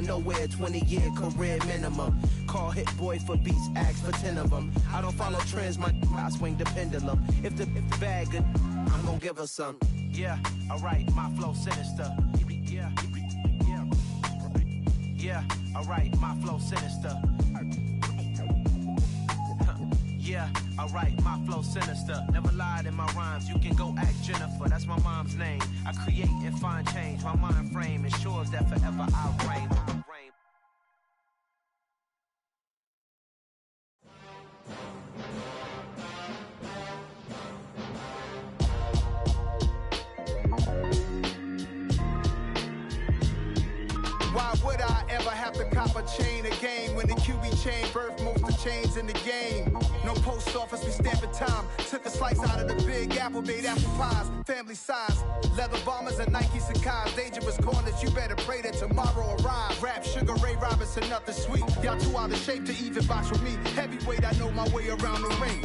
nowhere, 20-year career minimum. Call Hit Boy for beats, ask for 10 of them. I don't follow trends, I swing the pendulum. If the bag good, I'm gon' give her some. Yeah, alright, my flow sinister. Yeah, alright, my flow sinister. Yeah, alright, my flow sinister. Never lied in my rhymes, you can go ask Jennifer, that's my mom's name. I create and find change, my mind frame ensures that forever I'll reign. Why would I ever have to cop a chain again when the QB chain birthed most of the chains in the game? No post office, we stamping time. Took a slice out of the big apple, made apple pies, family size. Leather bombers and Nike Sacai's. Dangerous corners, you better pray that tomorrow arrives. Rap, Sugar Ray Robinson, nothing sweet. Y'all too out of shape to even box with me. Heavyweight, I know my way around the ring.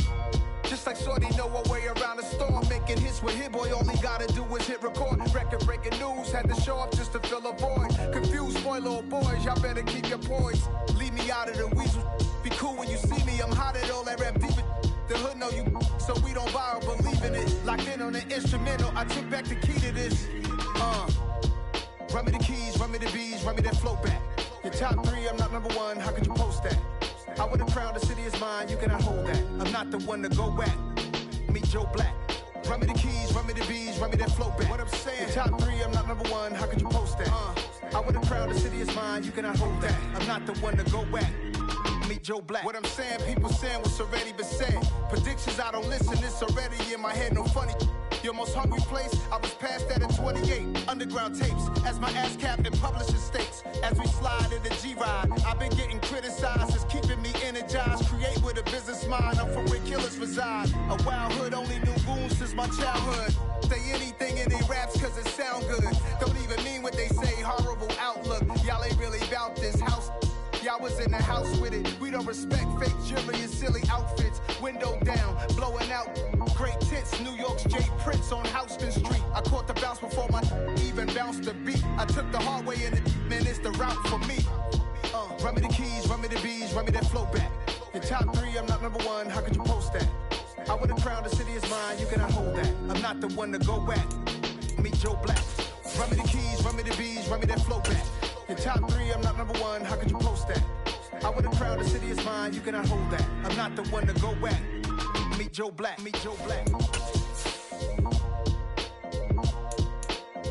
Just like Shorty know her way around the storm. Making hits with Hit Boy, all he gotta do is hit record. Record breaking news, had to show up just to fill a void. Confused, spoiler boys, y'all better keep your poise. Leave me out of the weasel. Be cool when you see me, I'm hot at all that rap deep. The hood know you, so we don't borrow, believe in it. Locked in on the instrumental, I took back the key to this. Run me the keys, run me the bees, run me that flow back. Your top three, I'm not number one, how could you post that? I would've crowned the city is mine, you cannot hold that. I'm not the one to go back. Meet Joe Black. Run me the keys, run me the bees, run me that flow back. What I'm saying, your top three, I'm not number one, how could you post that? I would've crowned the city is mine, you cannot hold that. I'm not the one to go back. Meet Joe Black. What I'm saying, people saying what's already been said. Predictions, I don't listen, it's already in my head, no funny. Your most hungry place, I was past that in 28. Underground tapes, as my ass cap in publishing states. As we slide in the G-Ride, I've been getting criticized, it's keeping me energized. Create with a business mind, I'm from where killers reside. A wild hood, only knew goons since my childhood. Say anything in they raps cause it sound good. Don't even mean what they say, horrible outlook. Y'all ain't really about this house. Y'all was in the house with it. We don't respect fake jewelry and silly outfits. Window down, blowing out. Great tits, New York's J. Prince on Houston Street. I caught the bounce before my even bounced the beat. I took the hard way in it, man, it's the route for me. Run me the keys, run me the bees, run me that flow back. Your top three, I'm not number one, how could you post that? I would've crowned the city is mine, you cannot hold that. I'm not the one to go back. Meet Joe Black. Run me the keys, run me the bees, run me that flow back. Your top three, I'm not number one, how could you post that? I would've crowned the city is mine, you cannot hold that. I'm not the one to go back. Meet Joe Black, meet Joe Black.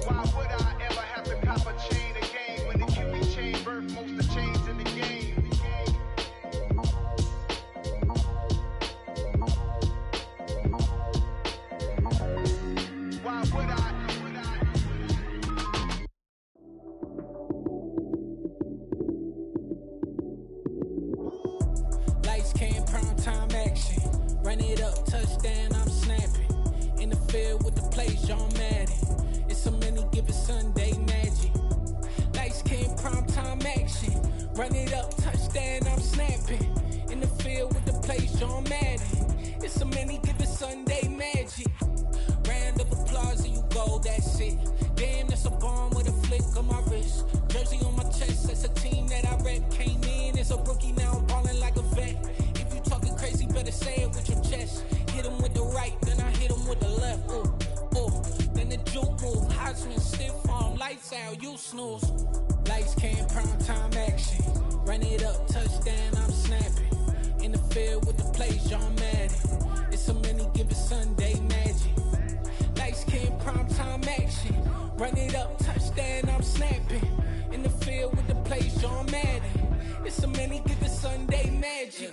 Why would I ever have to cop a chain again when the QB chain birthed most of the chains in the game? Why would I? Lights came, prime time action. Run it up, touchdown, I'm snapping. In the field with the plays, John Madden. It's so many given Sunday magic. Lights came, prime time action. Run it up, touchdown, I'm snapping. In the field with the plays, John Madden. It's so many given Sunday magic. Round of applause and you go, that's it. Damn, that's a bomb with a flick on my wrist. Jersey on my chest, that's a team that I rep. Came in as a rookie, now I'm ballin' like a vet. If you talking crazy, better say it with your chest. Hit him with the right, then I hit him with the left. Then the juke move, Heisman, stiff arm, lights out, you snooze. Lights came, prime time action. Run it up, touchdown, I'm snapping. In the field with the plays, John Madden. It's so many given Sunday magic. Lights came, prime time action. Run it up, touchdown, I'm snapping. In the field with the plays, John Madden. It's so many given Sunday magic.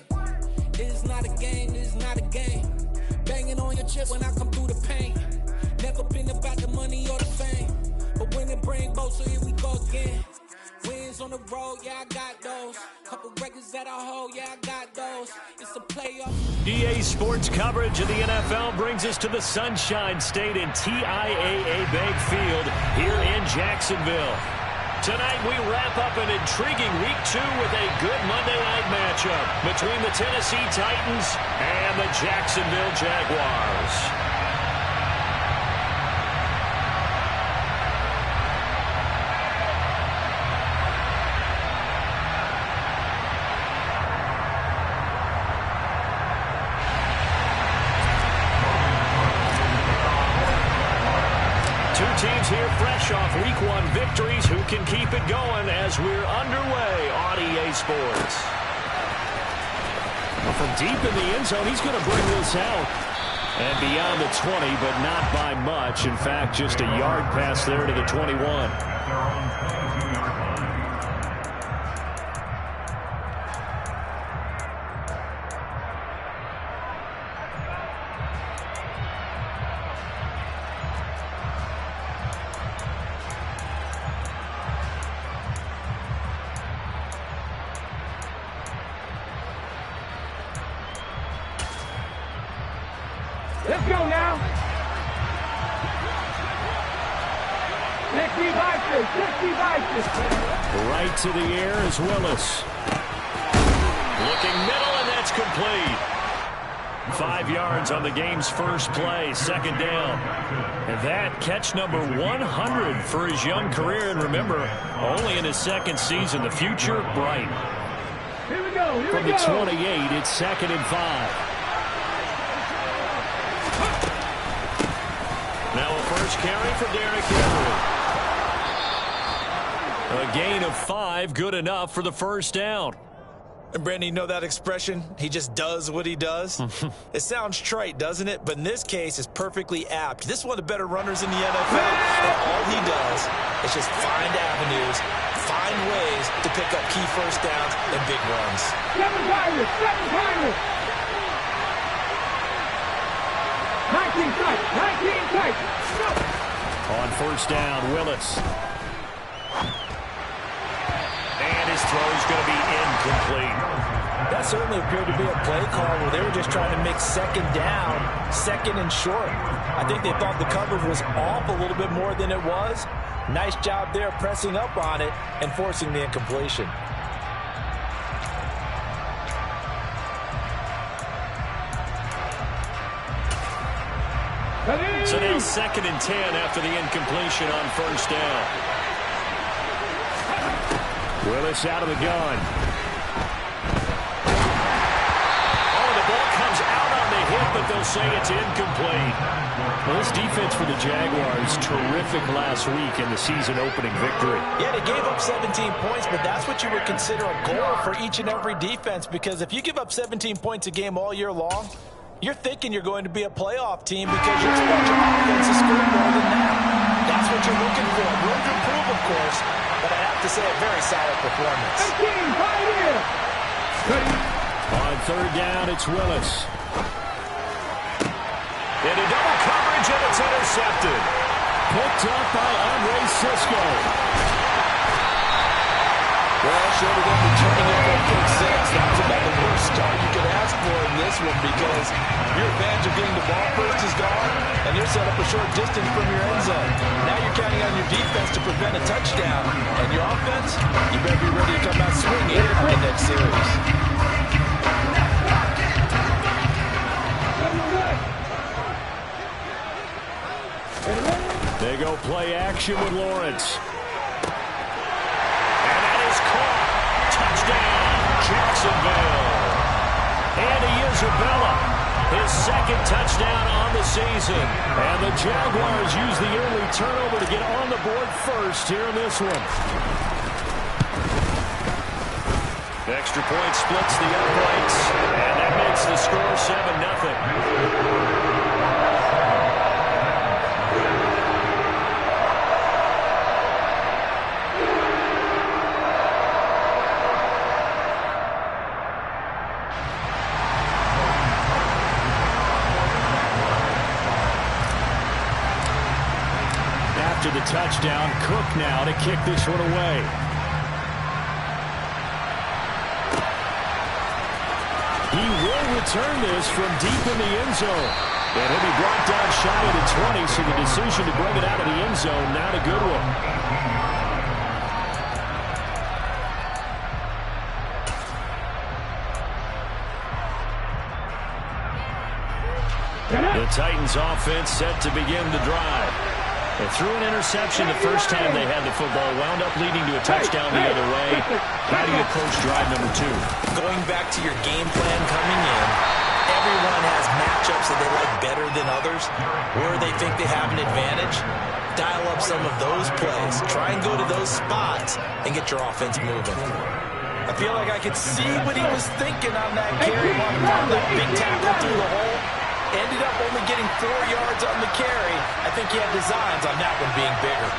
It is not a game, it is not a game. Banging on your chest when I come through the pain. Never been about the money or the fame. But when it bring both, so here we go again. Wins on the road, yeah, I got those. Couple records that I hold, yeah, I got those. It's a playoff. EA Sports coverage of the NFL brings us to the Sunshine State and TIAA Bank Field here in Jacksonville. Tonight we wrap up an intriguing Week 2 with a good Monday night matchup between the Tennessee Titans and the Jacksonville Jaguars. Jaguars here fresh off Week 1 victories. Who can keep it going as we're underway on EA Sports? From deep in the end zone, he's going to bring this out. And beyond the 20, but not by much. In fact, just a yard pass there to the 21. Let's go now. 60 Vikings. Right to the air is Willis. Looking middle, and that's complete. 5 yards on the game's first play, second down. And that catch number 100 for his young career. And remember, only in his second season, the future bright. Here we go. From the 28, it's second and 5. Now a first carry for Derrick Henry. A gain of 5, good enough for the first down. And Brandon, you know that expression? He just does what he does? It sounds trite, doesn't it? But in this case, it's perfectly apt. This is one of the better runners in the NFL. And all he does is just find avenues, find ways to pick up key first downs and big runs. 7 timers. 19 tight. On first down, Willis. And his throw is going to be incomplete. That certainly appeared to be a play call where they were just trying to make second down, second and short. I think they thought the coverage was off a little bit more than it was. Nice job there pressing up on it and forcing the incompletion. So now second and 10 after the incompletion on first down. Willis out of the gun. Oh, the ball comes out on the hit, but they'll say it's incomplete. Well, this defense for the Jaguars, terrific last week in the season-opening victory. Yeah, they gave up 17 points, but that's what you would consider a goal for each and every defense, because if you give up 17 points a game all year long, you're thinking you're going to be a playoff team because you expect your offense to score more than that. That's what you're looking for. Room to improve, of course, but I have to say a very solid performance. On third down, it's Willis. Into double coverage, and it's intercepted. Picked up by Andre Cisco. Well, short of them returning it for a pick six, that was about the worst start you could ask for in this one, because your advantage of getting the ball first is gone, and you're set up a short distance from your end zone. Now you're counting on your defense to prevent a touchdown, and your offense, you better be ready to come out swinging in the next series. They go play action with Lawrence. And that is caught. Touchdown, Jacksonville. Andy Isabella, his second touchdown on the season. And the Jaguars use the early turnover to get on the board first here in this one. The extra point splits the uprights, and that makes the score 7-0. After the touchdown, Cook now to kick this one away. He will return this from deep in the end zone. And he'll be brought down shy of the 20, so the decision to bring it out of the end zone, not a good one. The Titans offense set to begin the drive. They threw an interception the first time they had the football, wound up leading to a touchdown the other way. How do you approach drive number 2? Going back to your game plan coming in, everyone has matchups that they like better than others, where they think they have an advantage. dial up some of those plays. Try and go to those spots and get your offense moving. I feel like I could see what he was thinking on that carry. Wanted to run that big tackle through the hole. Ended up only getting 4 yards on the carry. I think he had designs on that one being bigger.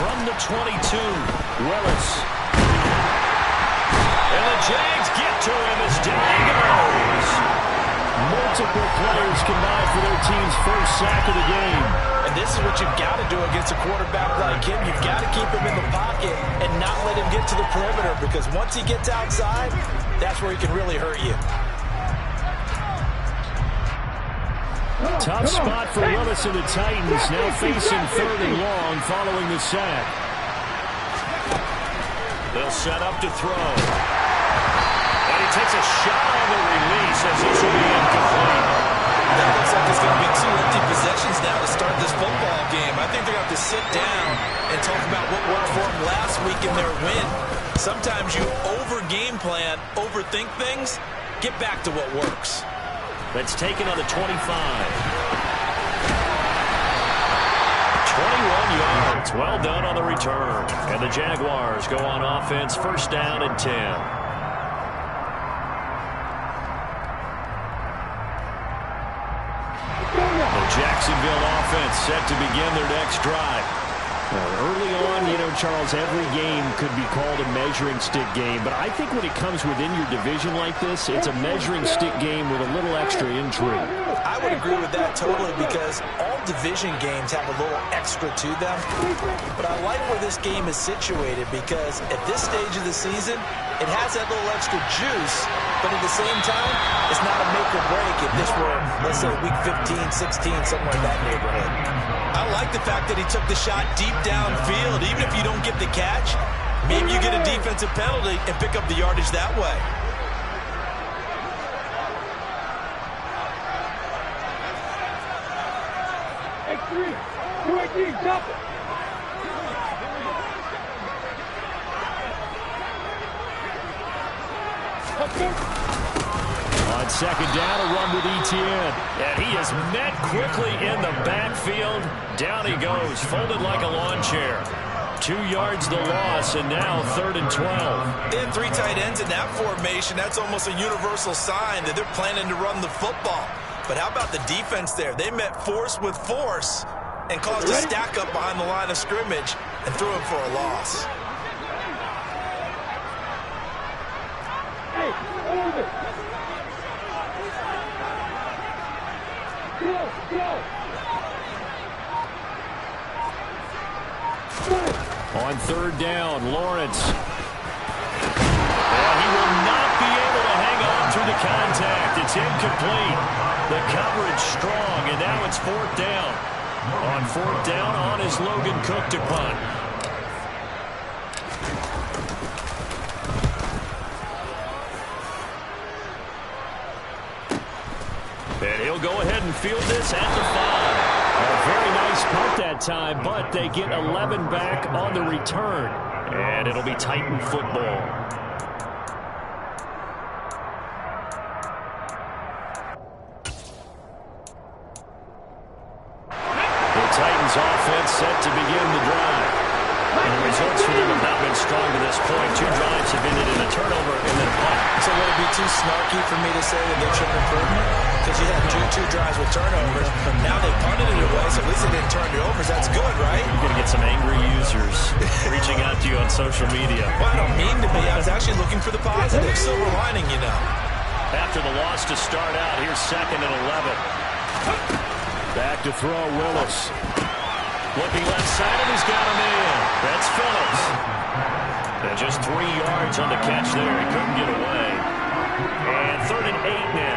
From the 22, Willis. And the Jags get to him as down he goes. Multiple players combined for their team's first sack of the game. And this is what you've got to do against a quarterback like him. You've got to keep him in the pocket and not let him get to the perimeter, because once he gets outside, that's where he can really hurt you. Tough spot for Willis and the Titans, now facing 3rd and long following the sack. They'll set up to throw. And he takes a shot on the release as this will be incomplete. That looks like it's going to be 2 empty possessions now to start this football game. I think they're going to have to sit down and talk about what worked for them last week in their win. Sometimes you over-game plan, overthink things. Get back to what works. That's taken on the 25. 21 yards. Well done on the return. And the Jaguars go on offense, 1st down and 10. The Jacksonville offense set to begin their next drive. Early on, Charles, every game could be called a measuring stick game, but I think when it comes within your division like this, it's a measuring stick game with a little extra intrigue. I would agree with that totally, because all division games have a little extra to them. But I like where this game is situated, because at this stage of the season, it has that little extra juice, but at the same time, it's not a make or break if this were, let's say, week 15, 16, somewhere in that neighborhood. I like the fact that he took the shot deep downfield. Even if you don't get the catch, maybe you get a defensive penalty and pick up the yardage that way. On 2nd down, a run with Etienne. And he is met quickly in the backfield. Down he goes, folded like a lawn chair. 2 yards the loss, and now 3rd and 12. They had 3 tight ends in that formation. That's almost a universal sign that they're planning to run the football. But how about the defense there? They met force with force and caused a stack up behind the line of scrimmage and threw him for a loss. Hey, hold it. On 3rd down, Lawrence. And he will not be able to hang on through the contact. It's incomplete. The coverage strong, and now it's 4th down. On 4th down, on is Logan Cook to punt. And he'll go ahead and field this at the 5. A very nice punt that time, but they get 11 back on the return. And it'll be Titan football. The Titans offense set to begin the drive. And the results for them have not been strong to this point. 2 drives have ended in a turnover and then a punt. So would it be too snarky for me to say that they're showing improvement? Because you had two drives with turnovers. Now they punted it away, so at least they didn't turn it over. That's good, right? You're going to get some angry users reaching out to you on social media. Well, I don't mean to be. I was actually looking for the positive. Silver lining, you know. After the loss to start out, here's 2nd and 11. Back to throw, Willis. Looking left side, and he's got him in. That's Phillips. And just 3 yards on the catch there. He couldn't get away. And 3rd and 8 now.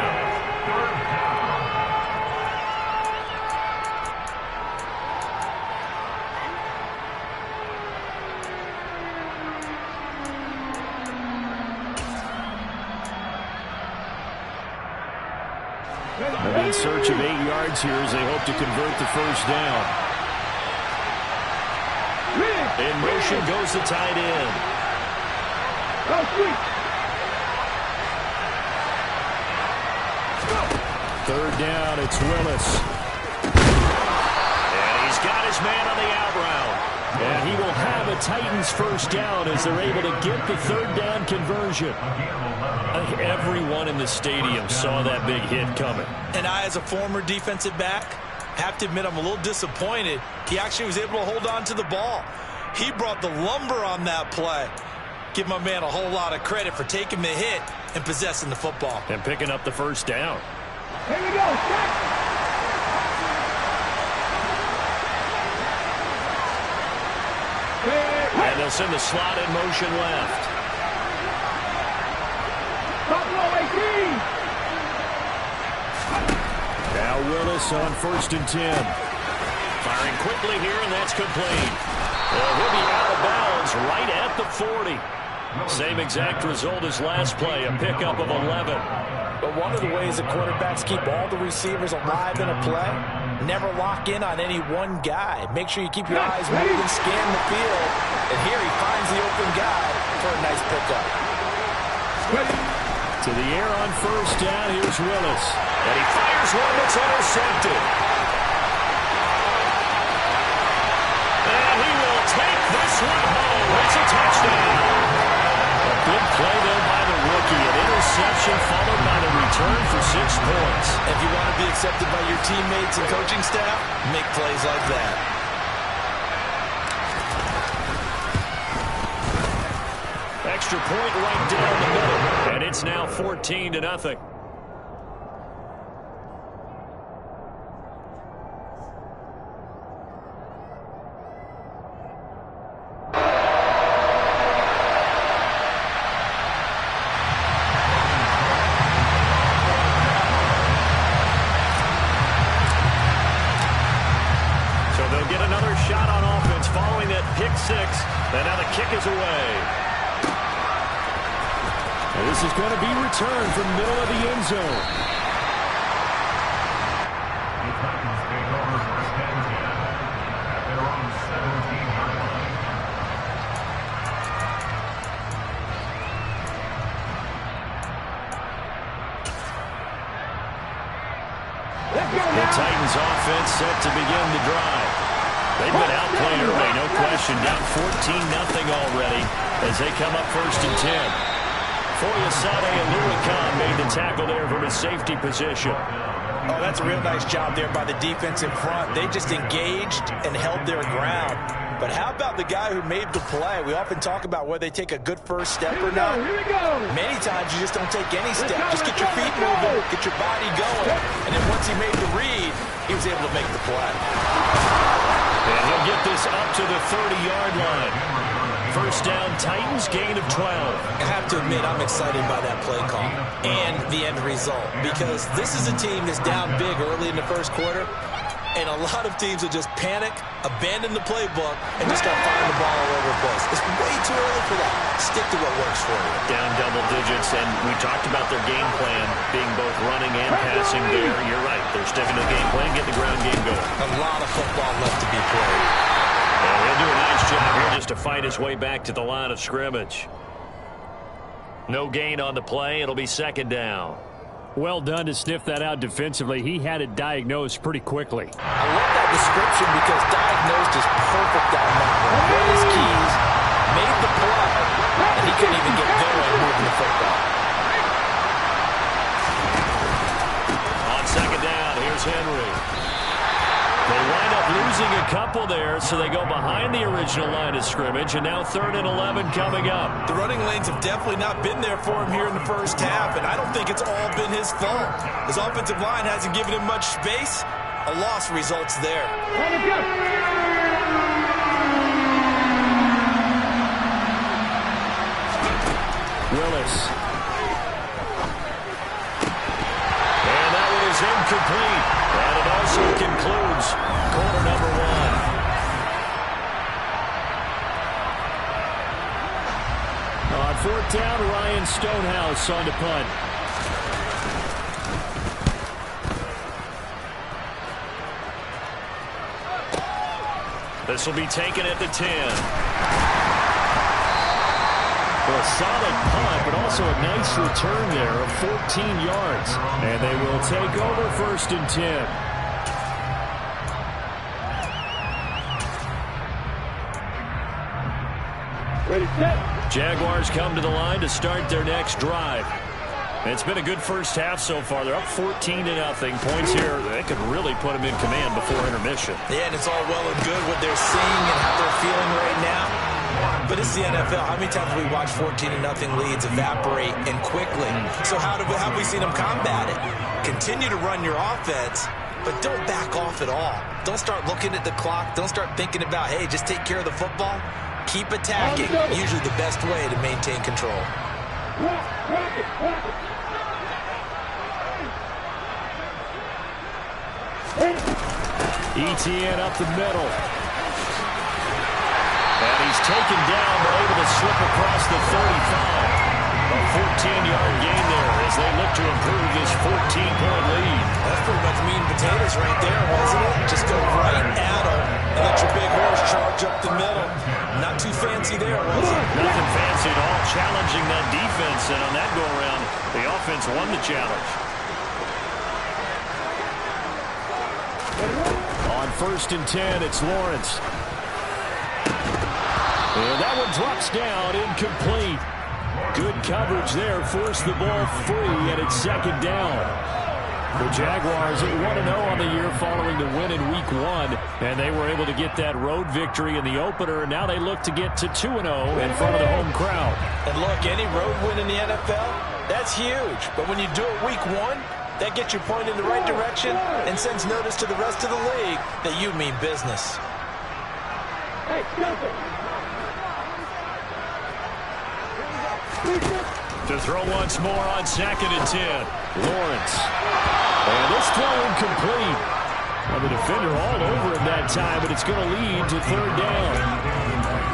And in search of 8 yards here as they hope to convert the 1st down. In motion goes the tight end. Third down, it's Willis. And he's got his man on the out route. And he will have a Titans first down as they're able to get the third down conversion. I think everyone in the stadium saw that big hit coming. And I, as a former defensive back, have to admit I'm a little disappointed. He actually was able to hold on to the ball. He brought the lumber on that play. Give my man a whole lot of credit for taking the hit and possessing the football. And picking up the first down. Here we go. Set. And they'll send the slot in motion left. Buffalo 18. Now Willis on 1st and 10. Firing quickly here, and that's complete. He'll be out of bounds right at the 40. Same exact result as last play, a pickup of 11. But one of the ways that quarterbacks keep all the receivers alive in a play, never lock in on any one guy. Make sure you keep your eyes moving, scan the field. And here he finds the open guy for a nice pickup. To the air on first down, here's Willis. And he fires one that's intercepted. And he will take this one home. It's a touchdown. A big play there by the rookie. An interception followed by the return for 6 points. If you want to be accepted by your teammates and coaching staff, make plays like that. Extra point right down the middle. And it's now 14-0. And now the kick is away. And this is going to be returned from the middle of the end zone. The Titans take over first and 10 at their own 17-yard line. The Titans offense set to begin the drive. They've been outplayed early, no question. Down 14-0 already as they come up 1st and 10. Foyesade and Luakon made the tackle there from his safety position. Oh, that's a real nice job there by the defensive front. They just engaged and held their ground. But how about the guy who made the play? We often talk about whether they take a good first step or not. Many times you just don't take any step. Just get your feet moving, get your body going. And then once he made the read, he was able to make the play. And he'll get this up to the 30-yard line. First down, Titans, gain of 12. I have to admit, I'm excited by that play call and the end result, because this is a team that's down big early in the first quarter, and a lot of teams will just panic, abandon the playbook, and just start firing the ball all over the place. It's way too early for that. Stick to what works for you. Down double digits, and we talked about their game plan being both running and passing there. You're right. They're sticking to the game plan, get the ground game going. A lot of football left to be played. And he'll do a nice job here just to fight his way back to the line of scrimmage. No gain on the play. It'll be 2nd down. Well done to sniff that out defensively. He had it diagnosed pretty quickly. I love that description because diagnosed is perfect on that one. Hit his keys, made the play, and he couldn't even get going moving the football. On 2nd down, here's Henry. They wind up losing a couple there, so they go behind the original line of scrimmage, and now 3rd and 11 coming up. The running lanes have definitely not been there for him here in the first half, and I don't think it's all been his fault. His offensive line hasn't given him much space. A loss results there. Willis. And that one is incomplete. And it also concludes quarter number 1. On 4th down, Ryan Stonehouse on to punt. This will be taken at the 10. Well, a solid punt, but also a nice return there of 14 yards. And they will take over 1st and 10. Ready, set. Jaguars come to the line to start their next drive. It's been a good first half so far. They're up 14-0. Points here, they could really put them in command before intermission. Yeah, and it's all well and good what they're seeing and how they're feeling right now. But it's the NFL. How many times have we watched 14-0 leads evaporate and quickly? So how have we seen them combat it? Continue to run your offense, but don't back off at all. Don't start looking at the clock. Don't start thinking about, hey, just take care of the football. Keep attacking. Usually the best way to maintain control. ETN up the middle. And he's taken down, but able to slip across the 35. A 14-yard gain there as they look to improve this 14-point lead. That's pretty much meat and potatoes right there, wasn't it? Just go right at them and let your big horse charge up the middle. Not too fancy there, was it? Nothing fancy at all. Challenging that defense, and on that go-around, the offense won the challenge. On 1st and 10, it's Lawrence. And that one drops down, incomplete. Good coverage there, forced the ball free, and it's 2nd down. The Jaguars at 1-0 on the year following the win in Week 1, and they were able to get that road victory in the opener, and now they look to get to 2-0 in front of the home crowd. And look, any road win in the NFL, that's huge. But when you do it Week 1, that gets your point in the right direction and sends notice to the rest of the league that you mean business. Hey, stop it. To throw once more on 2nd and 10. Lawrence. And this throw incomplete. Well, the defender all over him that time, but it's going to lead to 3rd down.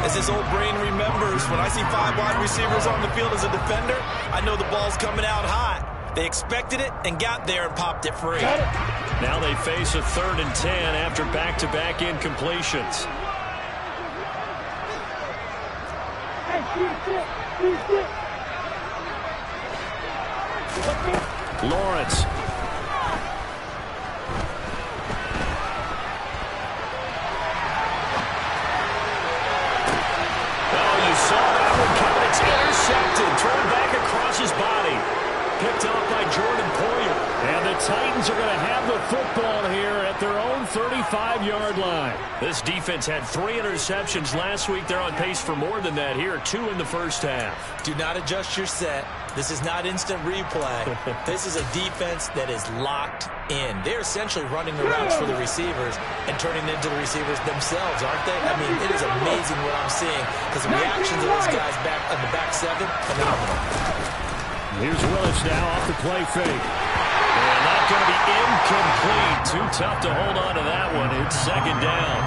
As his old brain remembers, when I see 5 wide receivers on the field as a defender, I know the ball's coming out hot. They expected it and got there and popped it free. Now they face a 3rd and 10 after back-to-back incompletions. Lawrence. Oh, you saw that one coming. It's intercepted. Thrown back across his body. Picked up by Jordan Poyer. And the Titans are going to have the football here at their own 35-yard line. This defense had 3 interceptions last week. They're on pace for more than that here. 2 in the first half. Do not adjust your set. This is not instant replay. This is a defense that is locked in. They're essentially running the routes for the receivers and turning them into the receivers themselves, aren't they? I mean, it is amazing what I'm seeing because the reactions of those guys back on the back 7, phenomenal. Here's Willis now off the play fake. And that's going to be incomplete. Too tough to hold on to that one. It's 2nd down.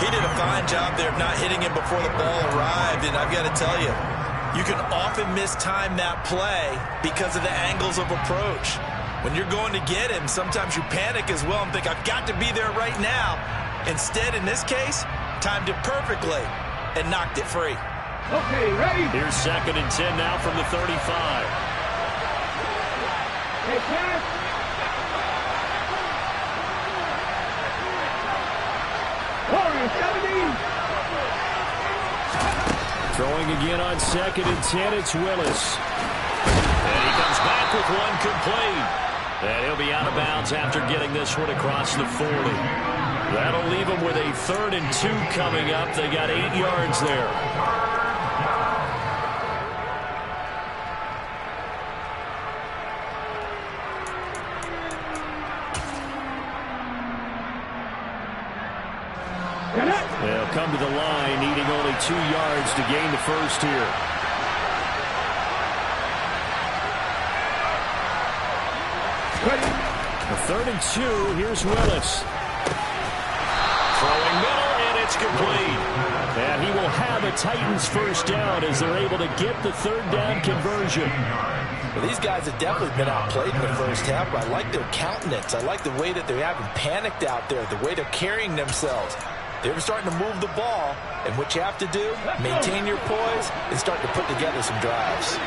He did a fine job there of not hitting him before the ball arrived, and I've got to tell you, you can often mistime that play because of the angles of approach. When you're going to get him, sometimes you panic as well and think, I've got to be there right now. Instead, in this case, timed it perfectly and knocked it free. Okay, ready? Here's 2nd and 10 now from the 35. Hey, pass. Warrior 17. Throwing again on 2nd and 10, it's Willis. And he comes back with one complete. And he'll be out of bounds after getting this one across the 40. That'll leave him with a 3rd and 2 coming up. They got 8 yards there. They'll come to the line, needing only 2 yards to gain the first here. A 3rd and 2, here's Willis. Throwing middle, and it's complete. And he will have a Titans first down as they're able to get the 3rd down conversion. Well, these guys have definitely been outplayed in the first half, but I like their countenance. I like the way that they haven't panicked out there, the way they're carrying themselves. They're starting to move the ball, and what you have to do, maintain your poise and start to put together some drives.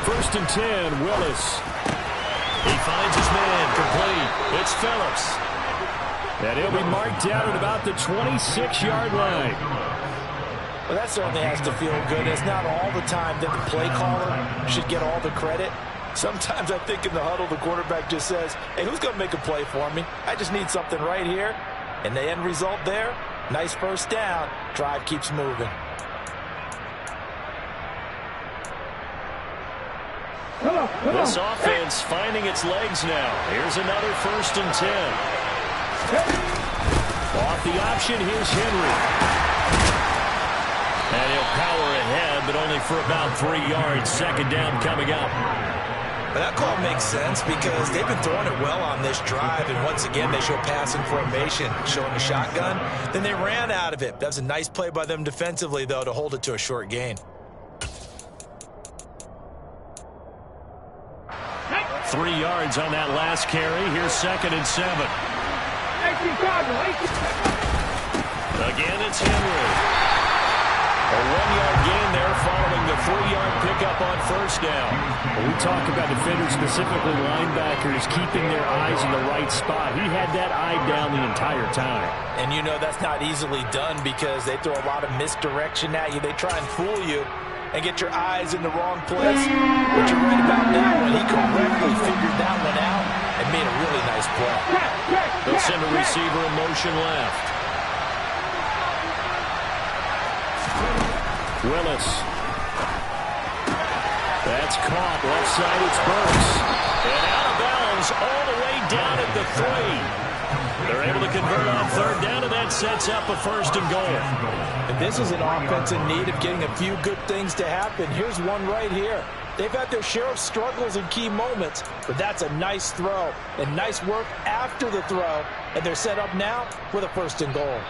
First and 10, Willis. He finds his man, complete. It's Phillips. And he'll be marked down at about the 26-yard line. Well, that certainly has to feel good. It's not all the time that the play caller should get all the credit. Sometimes I think in the huddle, the quarterback just says, hey, who's going to make a play for me? I just need something right here. And the end result there, nice first down. Drive keeps moving. This offense finding its legs now. Here's another first and 10. Off the option, here's Henry. And he'll power ahead, but only for about 3 yards. Second down coming up. But that call makes sense because they've been throwing it well on this drive, and once again they show passing formation, showing a shotgun. Then they ran out of it. That's a nice play by them defensively, though, to hold it to a short gain. 3 yards on that last carry. Here's second and 7. Again, it's Henry. A 1-yard gain there following the 3-yard pickup on first down. When we talk about defenders, specifically linebackers, keeping their eyes in the right spot. He had that eye down the entire time. And you know that's not easily done because they throw a lot of misdirection at you. They try and fool you and get your eyes in the wrong place. But you're right about that one. He correctly figured that one out and made a really nice play. They'll send a receiver in motion left. Willis. That's caught. Left side, it's Burks. And out of bounds all the way down at the 3. They're able to convert on third down, and that sets up a first and goal. And this is an offense in need of getting a few good things to happen. Here's one right here. They've had their share of struggles in key moments, but that's a nice throw and nice work after the throw. And they're set up now with a first and goal.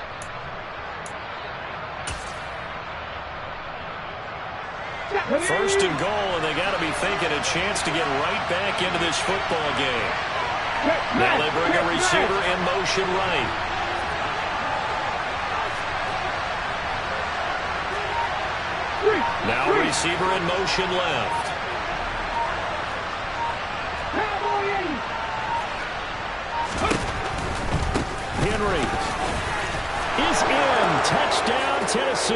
First and goal, and they got to be thinking a chance to get right back into this football game. Now they bring a receiver in motion right. Now receiver in motion left. Henry is in. Touchdown, Tennessee.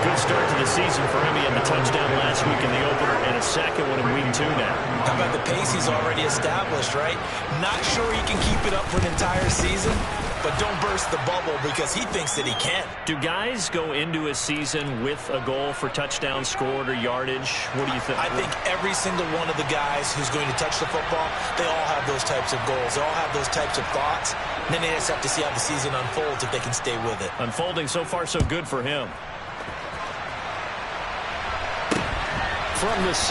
Good start to the season for him. He had the touchdown last week in the opener and a second one in week 2 now. How about the pace he's already established, right? Not sure he can keep it up for an entire season, but don't burst the bubble because he thinks that he can. Do guys go into a season with a goal for touchdown scored or yardage? What do you think? I think every single one of the guys who's going to touch the football, they all have those types of goals. They all have those types of thoughts. And then they just have to see how the season unfolds if they can stay with it. Unfolding so far so good for him. From the 6.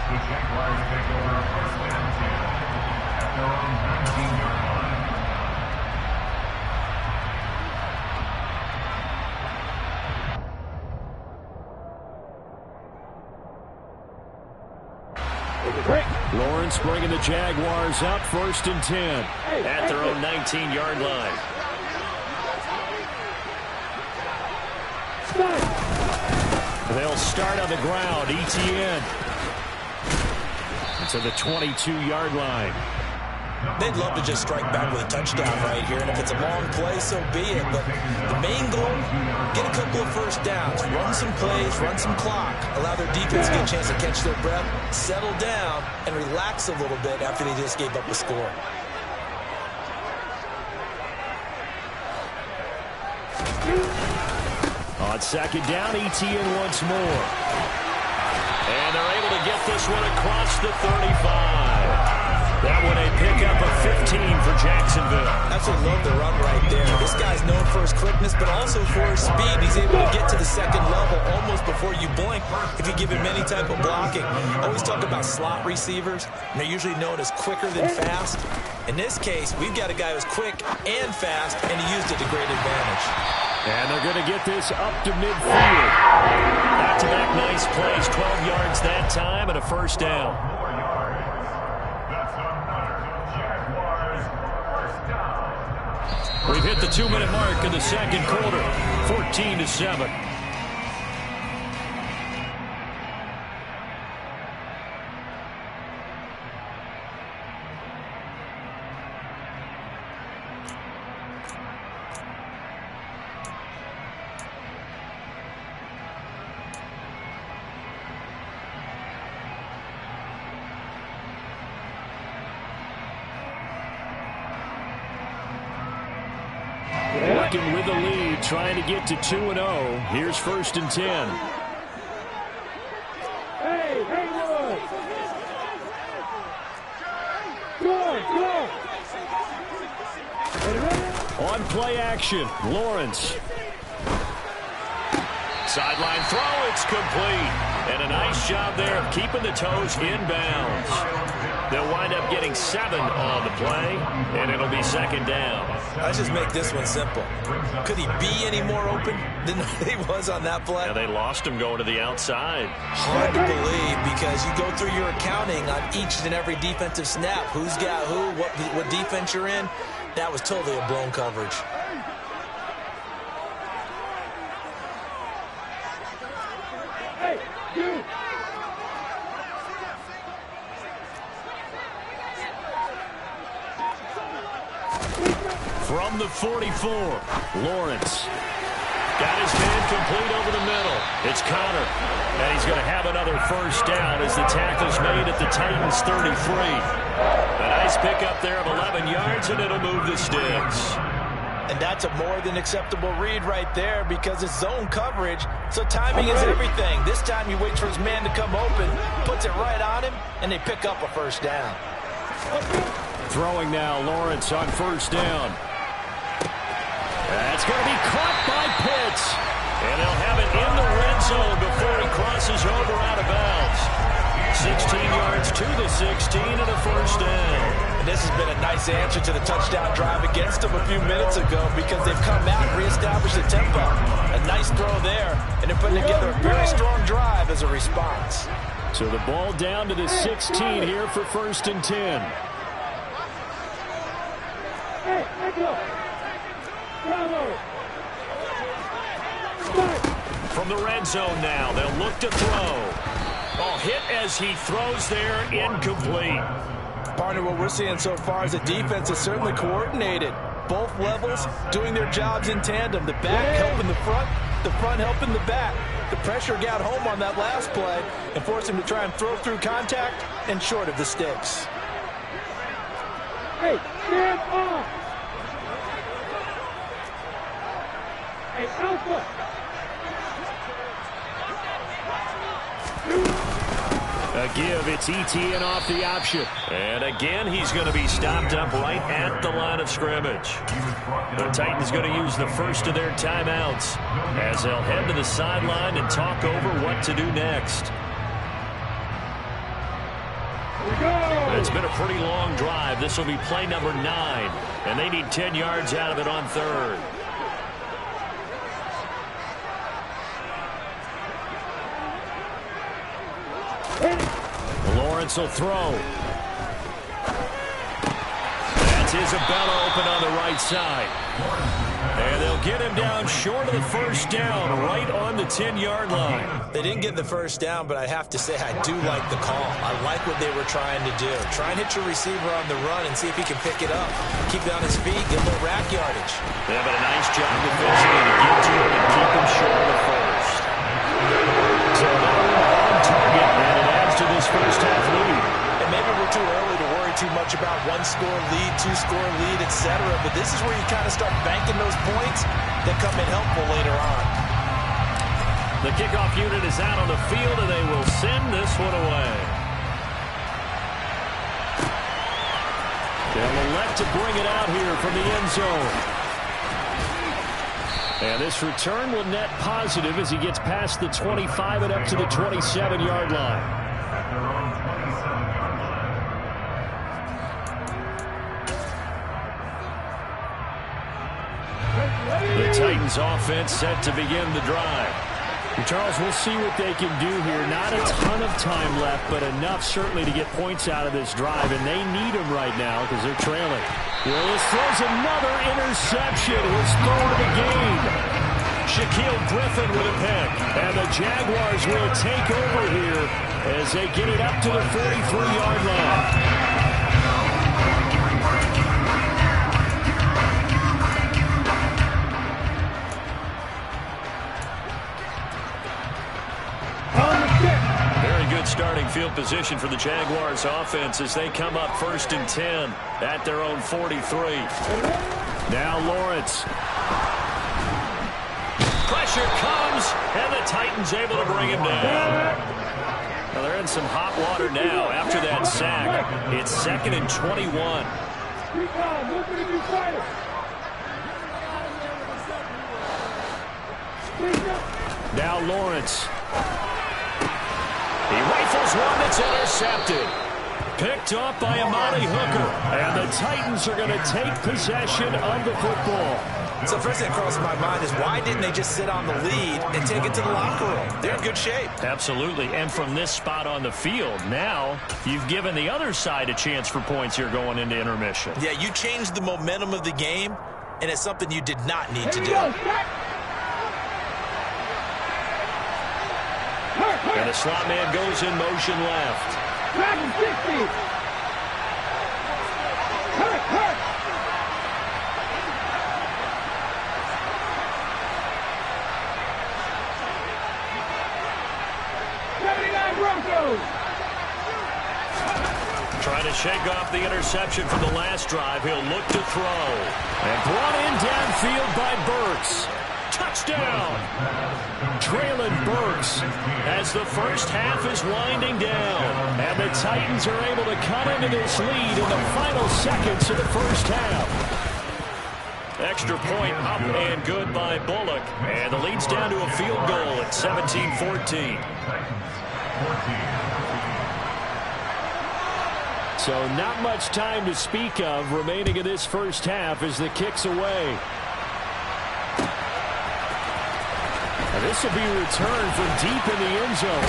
The Jaguars take over first and 10 at their own 19-yard line. Lawrence bringing the Jaguars up first and 10 at their own 19-yard line. They'll start on the ground. ETN to the 22-yard line. They'd love to just strike back with a touchdown right here, and if it's a long play, so be it. But the main goal, get a couple of first downs, run some plays, run some clock, allow their defense to get a chance to catch their breath, settle down, and relax a little bit after they just gave up a score. On second down, ETN once more. And they're able to get this one across the 35. That one a pickup of 15 for Jacksonville. Jacksonville. That's what I love the run right there. This guy's known for his quickness, but also for his speed. He's able to get to the second level almost before you blink if you give him any type of blocking. I always talk about slot receivers, and they're usually known as quicker than fast. In this case, we've got a guy who's quick and fast, and he used it to great advantage. And they're going to get this up to midfield. Back-to-back nice plays, 12 yards that time, and a first down. 4 yards. That's another Jaguars first down. We've hit the 2-minute mark in the second quarter, 14-7. Working with the lead, trying to get to 2-0. Here's 1st and 10. Hey, Haywood! Go! On play action, Lawrence. Sideline throw, it's complete. And a nice job there of keeping the toes in bounds. They'll wind up getting 7 on the play, and it'll be 2nd down. Let's just make this one simple. Could he be any more open than he was on that play? Yeah, they lost him going to the outside. Hard to believe because you go through your accounting on each and every defensive snap. Who's got who, what defense you're in. That was totally a blown coverage. Hey, you! From the 44, Lawrence. Got his man complete over the middle. It's Connor. And he's going to have another first down as the tackle's made at the Titans' 33. A nice pickup there of 11 yards, and it'll move the sticks. And that's a more than acceptable read right there because it's zone coverage, so timing is everything. This time he waits for his man to come open, puts it right on him, and they pick up a first down. Throwing now, Lawrence on first down. That's going to be caught by Pitts. And they'll have it in the red zone before he crosses over out of bounds. 16 yards to the 16 and a first down. And this has been a nice answer to the touchdown drive against them a few minutes ago because they've come out and reestablished the tempo. A nice throw there, and they're putting together a very strong drive as a response. So the ball down to the 16 here for 1st and 10. Hey, let's go! Bravo! From the red zone now, they'll look to throw. Oh, hit as he throws there, incomplete. Partner, what we're seeing so far is the defense is certainly coordinated. Both levels doing their jobs in tandem. The back helping the front helping the back. The pressure got home on that last play and forced him to try and throw through contact and short of the sticks. Hey, stand off! Hey, Alpha! A give, it's ETN off the option. And again, he's going to be stopped up right at the line of scrimmage. The Titans going to use the first of their timeouts as they'll head to the sideline and talk over what to do next. It's been a pretty long drive. This will be play number 9, and they need 10 yards out of it on 3rd. Lawrence will throw. That's Isabella open on the right side. And they'll get him down short of the first down, right on the 10-yard line. They didn't get the first down, but I have to say I do like the call. I like what they were trying to do. Try and hit your receiver on the run and see if he can pick it up. Keep it on his feet, get a little rack yardage. They have a nice job defensively to get to him and keep him short of the first. So they're on target, and it adds to this first half lead. And maybe we're too early to worry too much about 1-score lead, 2-score lead, etc. But this is where you kind of start banking those points that come in helpful later on. The kickoff unit is out on the field, and they will send this one away. They'll set to bring it out here from the end zone. And this return will net positive as he gets past the 25 and up to the 27-yard line. At their own 27-yard line. The Titans offense set to begin the drive. Charles, we'll see what they can do here. Not a ton of time left, but enough certainly to get points out of this drive, and they need them right now because they're trailing. Willis throws another interception, his third of the game. Shaquill Griffin with a pick, and the Jaguars will take over here as they get it up to the 43-yard line. Starting field position for the Jaguars offense as they come up 1st and 10 at their own 43. Now Lawrence. Pressure comes, and the Titans able to bring him down. Well, they're in some hot water now after that sack. It's 2nd and 21. Now Lawrence. He rifles one that's intercepted. Picked off by Amani Hooker. And the Titans are going to take possession of the football. So first thing that crosses my mind is why didn't they just sit on the lead and take it to the locker room? They're in good shape. Absolutely. And from this spot on the field, now you've given the other side a chance for points here going into intermission. Yeah, you changed the momentum of the game, and it's something you did not need to do. And the slot man goes in motion left. Trying to shake off the interception from the last drive. He'll look to throw. And brought in downfield by Burks. Touchdown! Traylon Burks as the first half is winding down. And the Titans are able to cut into this lead in the final seconds of the first half. Extra point up and good by Bullock. And the lead's down to a field goal at 17-14. So not much time to speak of remaining in this first half as the kick's away. And this will be returned from deep in the end zone.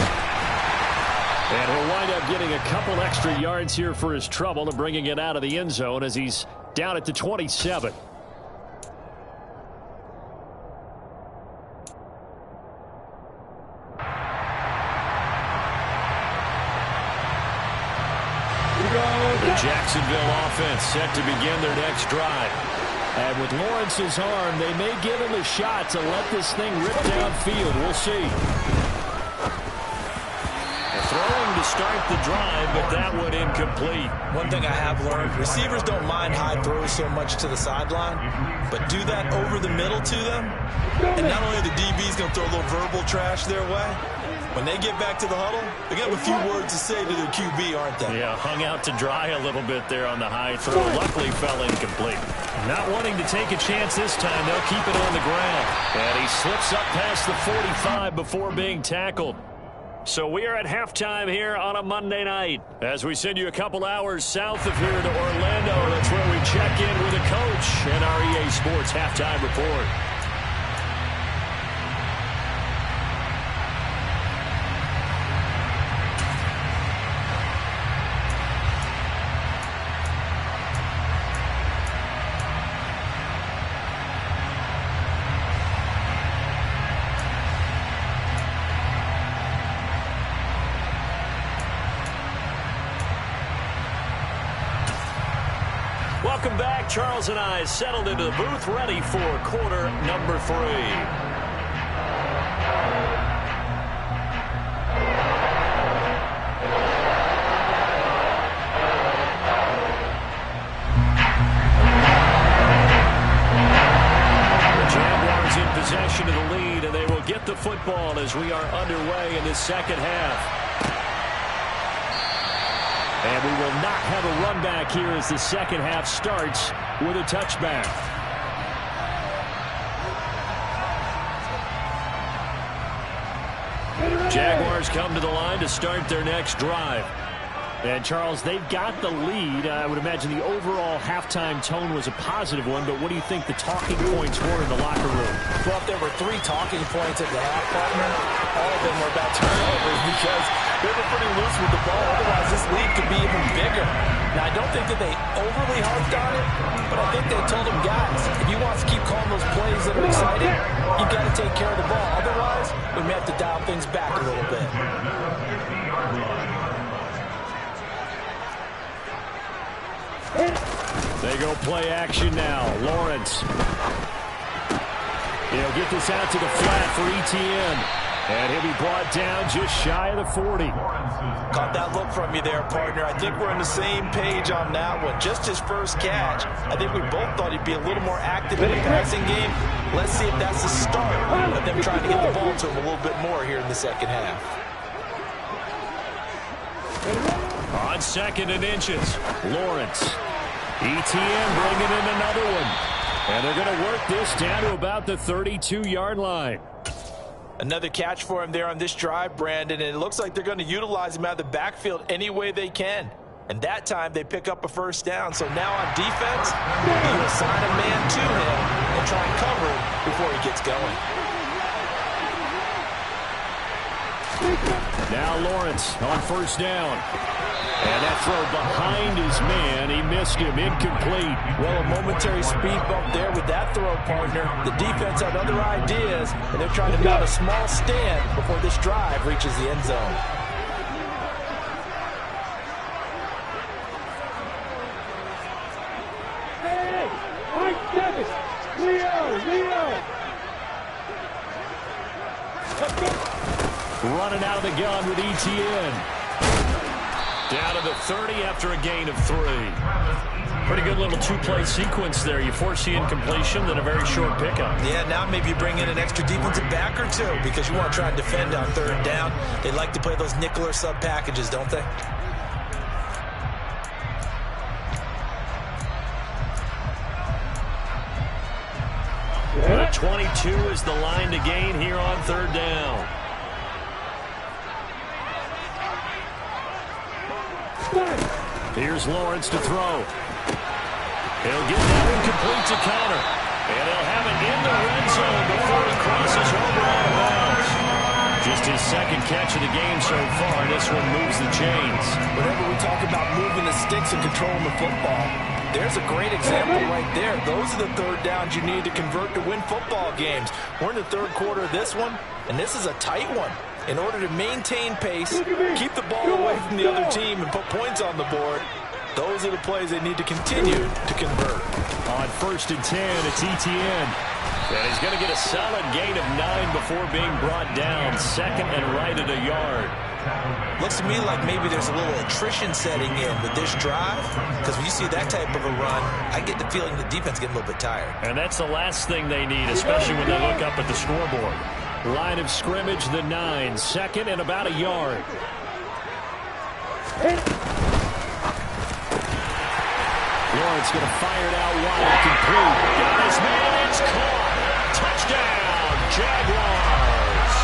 And he'll wind up getting a couple extra yards here for his trouble and bringing it out of the end zone as he's down at the 27. The Jacksonville offense set to begin their next drive. And with Lawrence's arm, they may give him a shot to let this thing rip downfield. We'll see. Throwing to start the drive, but that one incomplete. One thing I have learned, receivers don't mind high throws so much to the sideline, but do that over the middle to them, and not only are the DBs going to throw a little verbal trash their way, when they get back to the huddle, they got a few words to say to their QB, aren't they? Yeah, hung out to dry a little bit there on the high throw. Luckily fell incomplete. Not wanting to take a chance this time, they'll keep it on the ground. And he slips up past the 45 before being tackled. So we are at halftime here on a Monday night. As we send you a couple hours south of here to Orlando, that's where we check in with the coach and our EA Sports Halftime Report. Welcome back. Charles and I settled into the booth, ready for quarter number 3. The Jaguars in possession of the lead, and they will get the football as we are underway in this second half. And we will not have a run back here as the second half starts with a touchback. Jaguars come to the line to start their next drive. And, Charles, they've got the lead. I would imagine the overall halftime tone was a positive one, but what do you think the talking points were in the locker room? Well, if there were 3 talking points at the half, partner, all of them were about turnovers because they were pretty loose with the ball. Otherwise, this lead could be even bigger. Now, I don't think that they overly harped on it, but I think they told them, guys, if you want to keep calling those plays that are exciting, you've got to take care of the ball. Otherwise, we may have to dial things back a little bit. They go play action now. Lawrence. He'll get this out to the flat for Etienne. And he'll be brought down just shy of the 40. Caught that look from you there, partner. I think we're on the same page on that one. Just his first catch. I think we both thought he'd be a little more active in the passing game. Let's see if that's the start of them trying to get the ball to him a little bit more here in the second half. On 2nd and inches, Lawrence. Etienne bringing in another one. And they're going to work this down to about the 32-yard line. Another catch for him there on this drive, Brandon, and it looks like they're going to utilize him out of the backfield any way they can. And that time they pick up a first down. So now on defense, you assign a man to him and try and cover him before he gets going. Now Lawrence on first down. And that throw behind his man. He missed him. Incomplete. Well, a momentary speed bump there with that throw, partner. The defense had other ideas, and they're trying to mount a small stand before this drive reaches the end zone. Hey, Mike Davis, Leo. Running out of the gun with Etienne. Down to the 30 after a gain of 3. Pretty good little 2-play sequence there. You force the incompletion, then a very short pickup. Yeah, now maybe you bring in an extra defensive back or two because you want to try and defend on 3rd down. They like to play those nickel or sub packages, don't they? And a 22 is the line to gain here on 3rd down. Here's Lawrence to throw. He'll get that incomplete to Connor. And he'll have it in the red zone before he crosses over out of bounds. Just his 2nd catch of the game so far. This one moves the chains. Whenever we talk about moving the sticks and controlling the football, there's a great example right there. Those are the 3rd downs you need to convert to win football games. We're in the 3rd quarter of this one, and this is a tight one. In order to maintain pace, keep the ball away from the other team, and put points on the board, those are the plays they need to continue to convert. On 1st and 10, it's Etienne. And he's going to get a solid gain of 9 before being brought down. 2nd and right at a yard. Looks to me like maybe there's a little attrition setting in with this drive, because when you see that type of a run, I get the feeling the defense getting a little bit tired. And that's the last thing they need, especially when they look up at the scoreboard. Line of scrimmage, the 9. 2nd and about a yard. Lawrence going to fire it out wide, complete. Got his man, it's caught. Touchdown, Jaguars.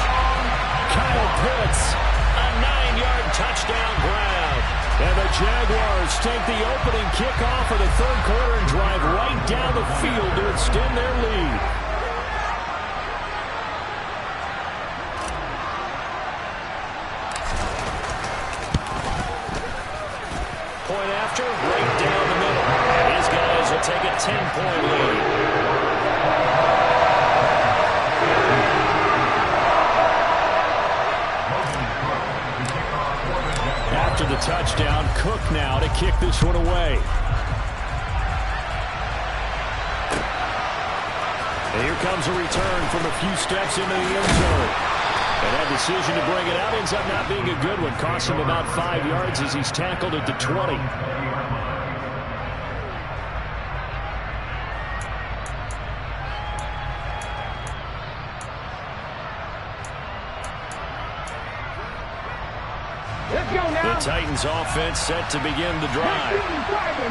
Kyle Pitts, a 9-yard touchdown grab. And the Jaguars take the opening kickoff of the 3rd quarter and drive right down the field to extend their lead. Point after, right down the middle. And these guys will take a 10-point lead. After the touchdown, Cook now to kick this one away. And here comes a return from a few steps into the end zone. And that decision to bring it out ends up not being a good one. Costs him about 5 yards as he's tackled at the 20. The Titans offense set to begin the drive.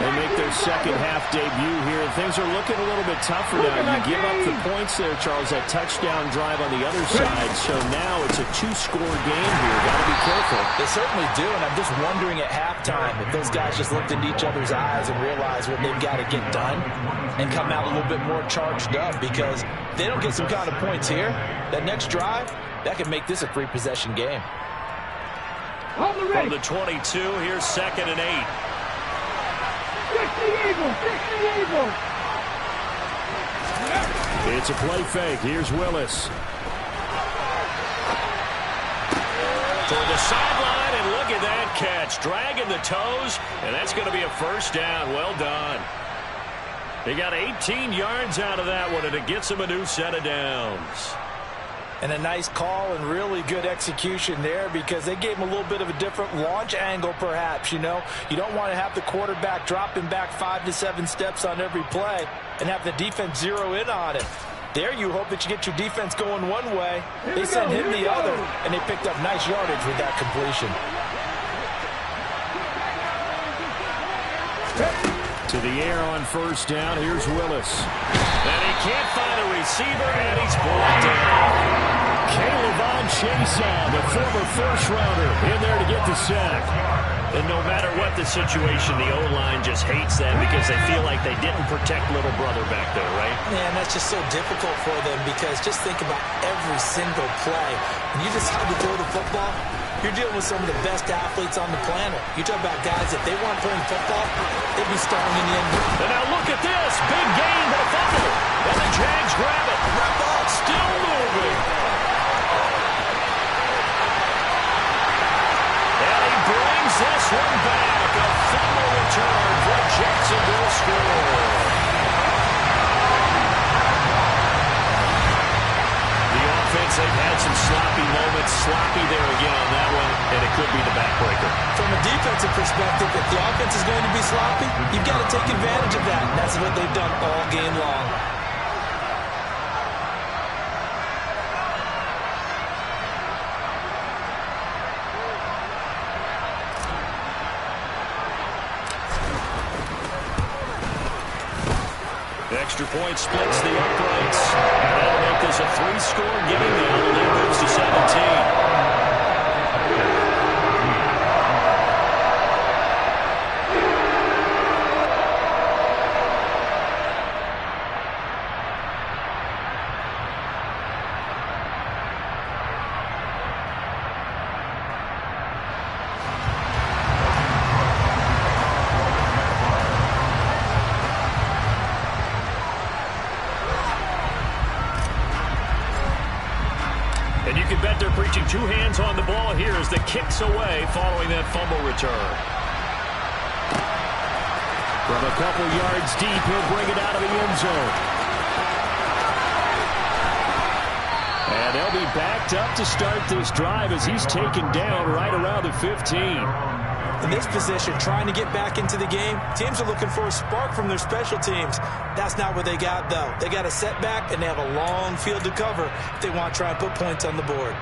They make their second half debut here. Things are looking a little bit tougher now. You give up the points there, Charles, that touchdown drive on the other side. So now it's a two-score game here. Got to be careful. They certainly do, and I'm just wondering at halftime if those guys just looked into each other's eyes and realized what they've got to get done and come out a little bit more charged up, because if they don't get some kind of points here, that next drive, that could make this a three-possession game. From the 22, here's 2nd and 8. 6 the Eagles! 6 the Eagles! It's a play fake. Here's Willis. For the sideline, and look at that catch. Dragging the toes, and that's going to be a first down. Well done. They got 18 yards out of that one, and it gets them a new set of downs. And a nice call and really good execution there, because they gave him a little bit of a different launch angle perhaps. You know, you don't want to have the quarterback dropping back 5 to 7 steps on every play and have the defense zero in on it. There you hope that you get your defense going one way. They sent him the other, and they picked up nice yardage with that completion. To the air on first down. Here's Willis. And he can't find a receiver, and he's brought down. K'Lavon Chaisson, the former first-rounder, in there to get the sack. And no matter what the situation, the O-line just hates them because they feel like they didn't protect little brother back there, right? Man, that's just so difficult for them, because just think about every single play. When you decide to throw the football, you're dealing with some of the best athletes on the planet. You talk about guys, if they weren't playing football, they'd be starting in the end. And now look at this. Big gain, but a fumble. And the Jags grab it. That ball still moving. And he brings this one back. A fumble return for Jacksonville score. They've had some sloppy moments, sloppy there again on that one, and it could be the backbreaker. From a defensive perspective, if the offense is going to be sloppy, you've got to take advantage of that. And that's what they've done all game long. Extra point splits the uprights. That'll make this a 3-score game now. The lead moves to 17. And you can bet they're preaching two hands on the ball here as the kick's away following that fumble return. From a couple yards deep, he'll bring it out of the end zone. And they'll be backed up to start this drive as he's taken down right around the 15. In this position, trying to get back into the game, teams are looking for a spark from their special teams. That's not what they got, though. They got a setback, and they have a long field to cover if they want to try and put points on the board.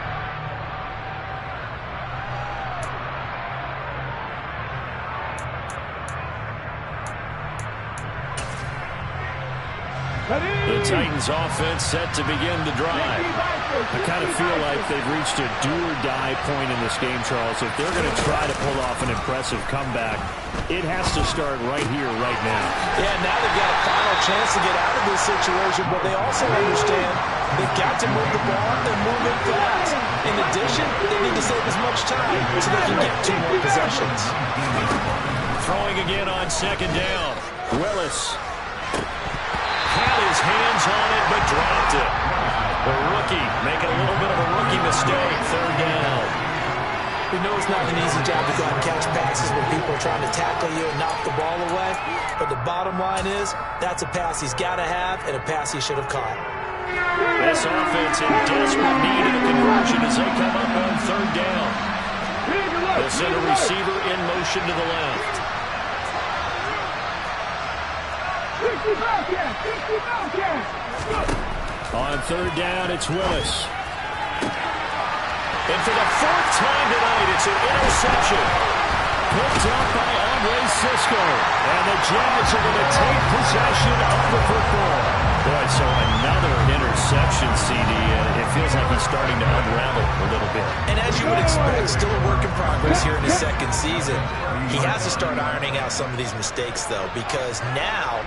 The Titans offense set to begin the drive. I kind of feel like they've reached a do-or-die point in this game, Charles. If they're going to try to pull off an impressive comeback, it has to start right here, right now. Yeah, now they've got a final chance to get out of this situation, but they also understand they've got to move the ball and move it fast. In addition, they need to save as much time so they can get 2 more possessions. Throwing again on second down. Willis had his hands on it, but dropped it. The rookie making a little bit of a rookie mistake. Third down. We know it's not an easy job to go out and catch passes when people are trying to tackle you and knock the ball away. But the bottom line is, that's a pass he's got to have and a pass he should have caught. This offense in desperate need of a conversion as they come up on third down. They'll send a receiver in motion to the left. On third down, it's Willis. And for the fourth time tonight, it's an interception. Picked up by Andre Cisco. And the Jags are going to take possession of the football. Boy, so another interception, CD. It feels like he's starting to unravel a little bit. And as you would expect, still a work in progress here in his second season. He has to start ironing out some of these mistakes, though, because now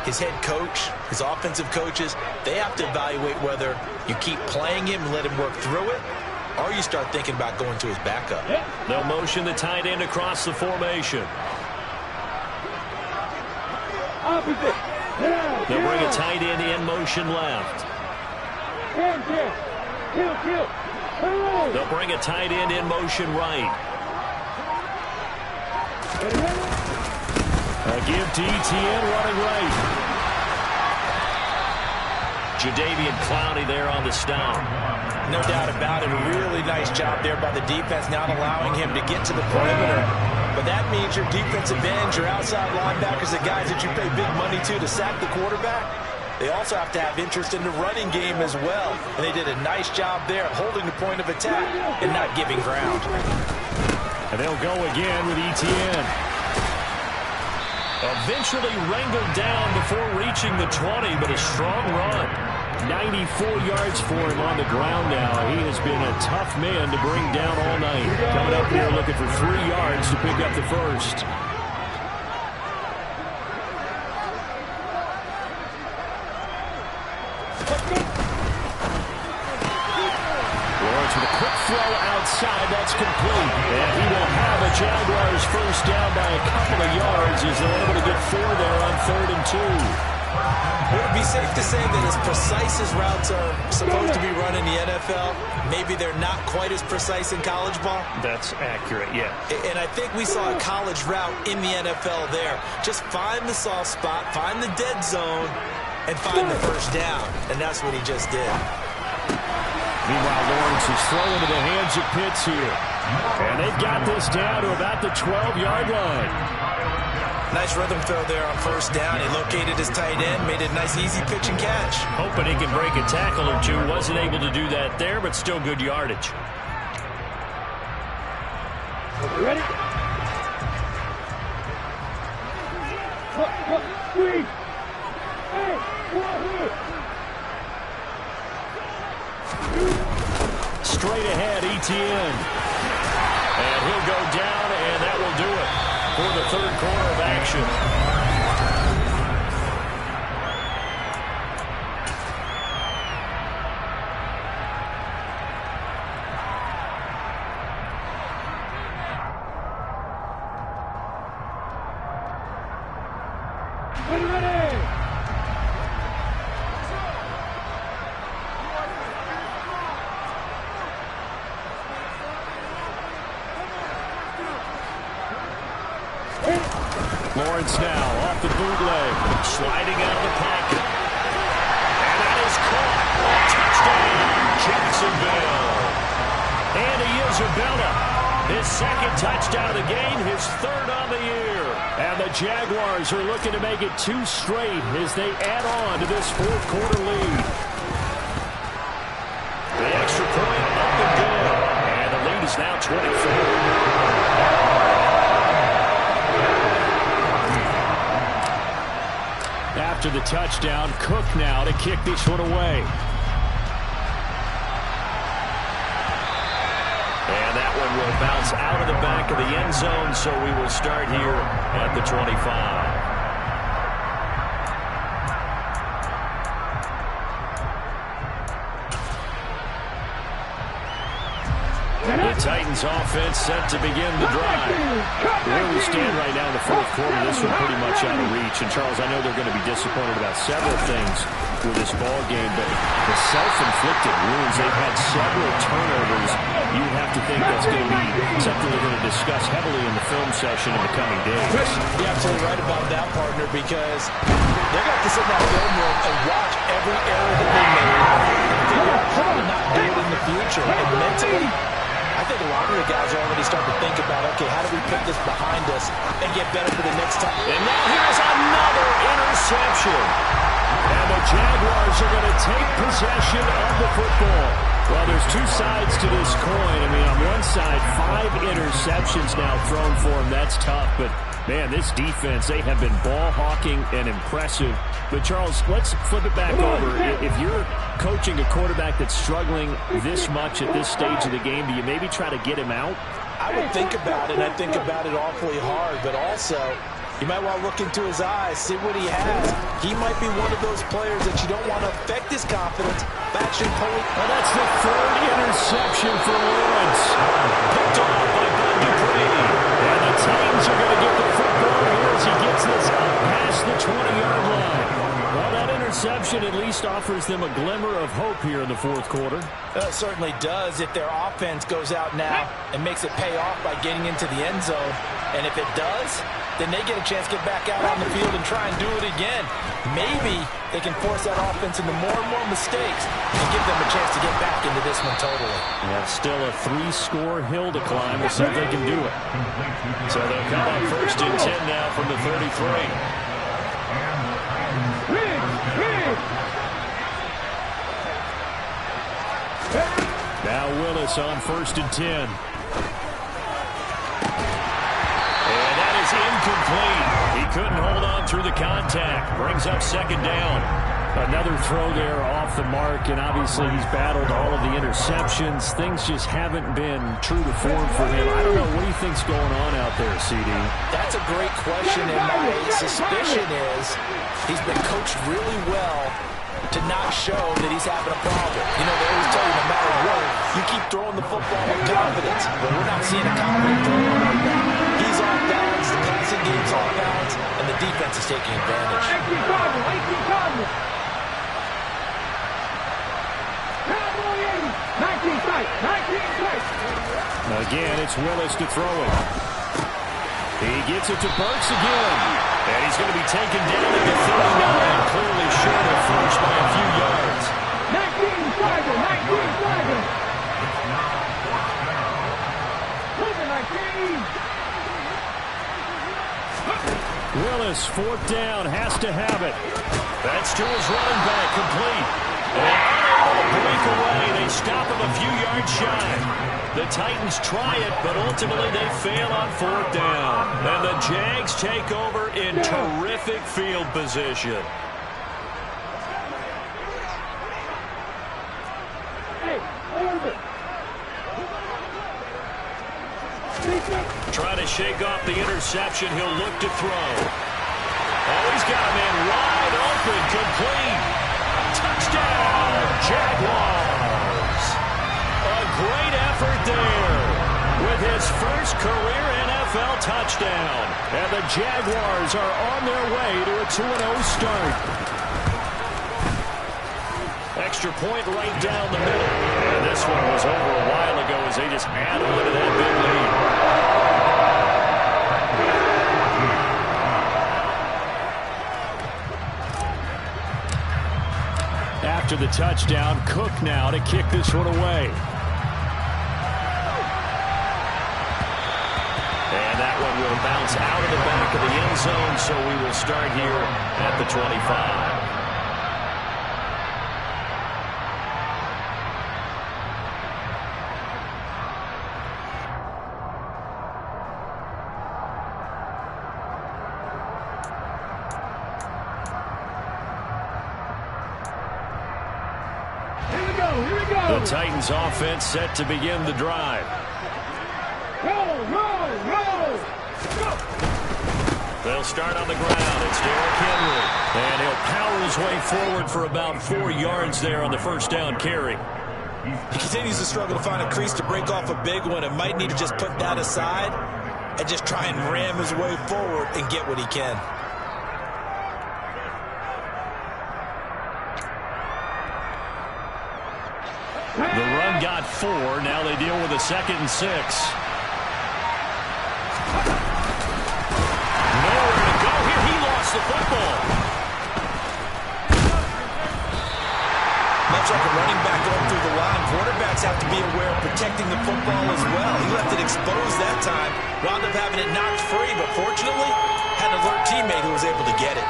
his head coach, his offensive coaches, they have to evaluate whether you keep playing him and let him work through it, or you start thinking about going to his backup. They'll motion the tight end across the formation. They'll bring a tight end in motion left. They'll bring a tight end in motion right. A give to ETN running right. Jadeveon Clowney there on the stop. No doubt about it. A really nice job there by the defense, not allowing him to get to the perimeter. But that means your defensive ends, your outside linebackers, the guys that you pay big money to sack the quarterback, they also have to have interest in the running game as well. And they did a nice job there holding the point of attack and not giving ground. And they'll go again with ETN. Eventually wrangled down before reaching the 20, but a strong run. 94 yards for him on the ground now. He has been a tough man to bring down all night. Coming up here looking for 3 yards to pick up the first. Lawrence with a quick throw outside. That's complete. And he will have a Jaguars first down by a couple of yards as they're able to get 4 there on 3rd and 2. Would it be safe to say that as precise as routes are supposed to be run in the NFL, maybe they're not quite as precise in college ball? That's accurate, yeah. And I think we saw a college route in the NFL there. Just find the soft spot, find the dead zone, and find the first down. And that's what he just did. Meanwhile, Lawrence is throwing to the hands of Pitts here. And they've got this down to about the 12-yard line. Nice rhythm throw there on first down. He located his tight end, made it a nice easy pitch and catch. Hoping he can break a tackle or two. Wasn't able to do that there, but still good yardage. Ready? Three. Hey, straight ahead, ETN. And he'll go down, and that will do it for the third quarter of action. Lawrence now off the bootleg, sliding out of the pocket. And that is caught. Touchdown, Jacksonville. Andy Isabella, his second touchdown of the game, his third on the year. And the Jaguars are looking to make it 2 straight as they add on to this fourth quarter lead. The extra point up and good. And the lead is now 24. After the touchdown, Cook now to kick this one away. And that one will bounce out of the back of the end zone, so we will start here at the 25. The Titans offense set to begin the drive. Where we stand right now in the fourth quarter, this one pretty much out of reach. And Charles, I know they're going to be disappointed about several things with this ball game, but the self-inflicted wounds, they've had several turnovers. You have to think that's going to be something they're going to discuss heavily in the film session in the coming days. You're absolutely right about that, partner, because they're going to have to sit in that film room and watch every error that they made and figure out how to not do it in the future. And mentally, I think a lot of the guys are already starting to think about, okay, how do we put this behind us and get better for the next time? And now here's another interception. And the Jaguars are going to take possession of the football. Well, there's two sides to this coin. I mean, on one side, 5 interceptions now thrown for him. That's tough, but man, this defense, they have been ball hawking and impressive. But, Charles, let's flip it back over. If you're coaching a quarterback that's struggling this much at this stage of the game, do you maybe try to get him out? I would think about it, and I think about it awfully hard, but also you might want to look into his eyes, see what he has. He might be one of those players that you don't want to affect his confidence. Well, that's the 3rd interception for Lawrence. Picked off by Bud Dupree. And the Titans are going to get the football here as he gets this past the 20-yard line. Well, that interception at least offers them a glimmer of hope here in the 4th quarter. It certainly does if their offense goes out now and makes it pay off by getting into the end zone. And if it does, then they get a chance to get back out on the field and try and do it again. Maybe they can force that offense into more and more mistakes and give them a chance to get back into this one totally. Yeah, still a 3-score hill to climb. We'll see if they can do it. So they'll come up 1st and 10 now from the 33. Now Willis on 1st and 10. And that is incomplete. He couldn't hold on through the contact. Brings up 2nd down. Another throw there off the mark, and obviously he's battled all of the interceptions. Things just haven't been true to form for him. I don't know. What do you think's going on out there, CD? That's a great question, and my suspicion is he's been coached really well to not show that he's having a problem. You know, they always tell you no matter what, you keep throwing the football with confidence. But we're not seeing a confident thrower right now. He's off balance, the passing game's off balance, and the defense is taking advantage. Again, it's Willis to throw it. He gets it to Burks again. And he's going to be taken down at the 39, clearly short of first by a few yards. 19. Willis, 4th down, has to have it. That's to his running back, complete. And unable to break away. They stop him a few yards shy. The Titans try it, but ultimately they fail on 4th down. And the Jags take over in terrific field position. Trying to shake off the interception. He'll look to throw. Oh, he's got a man wide open, complete. Touchdown, Jaguars. A great effort there with his first career NFL touchdown. And the Jaguars are on their way to a 2-0 start. Extra point right down the middle. And this one was over a while ago as they just add on to that big lead. After the touchdown, Cook now to kick this one away. And that one will bounce out of the back of the end zone, so we will start here at the 25. The Titans offense set to begin the drive. Roll! They'll start on the ground. It's Derrick Henry. And he'll power his way forward for about 4 yards there on the 1st down carry. He continues to struggle to find a crease to break off a big one and might need to just put that aside and just try and ram his way forward and get what he can. The run got 4. Now they deal with a 2nd and 6. Nowhere to go here. He lost the football. Much like a running back going through the line, quarterbacks have to be aware of protecting the football as well. He left it exposed that time. Wound up having it knocked free, but fortunately had an alert teammate who was able to get it.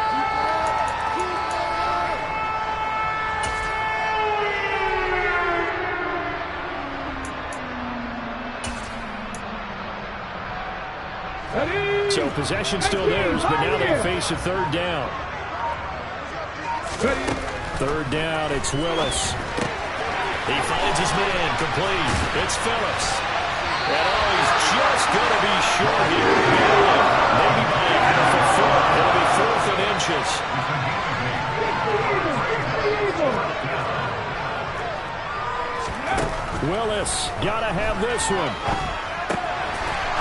So possession still theirs, but now they face a third down. Third down, it's Willis. He finds his man, complete. It's Phillips. And he's just going to be short here. Maybe by a half a foot. It'll be 4th and inches. Willis, got to have this one.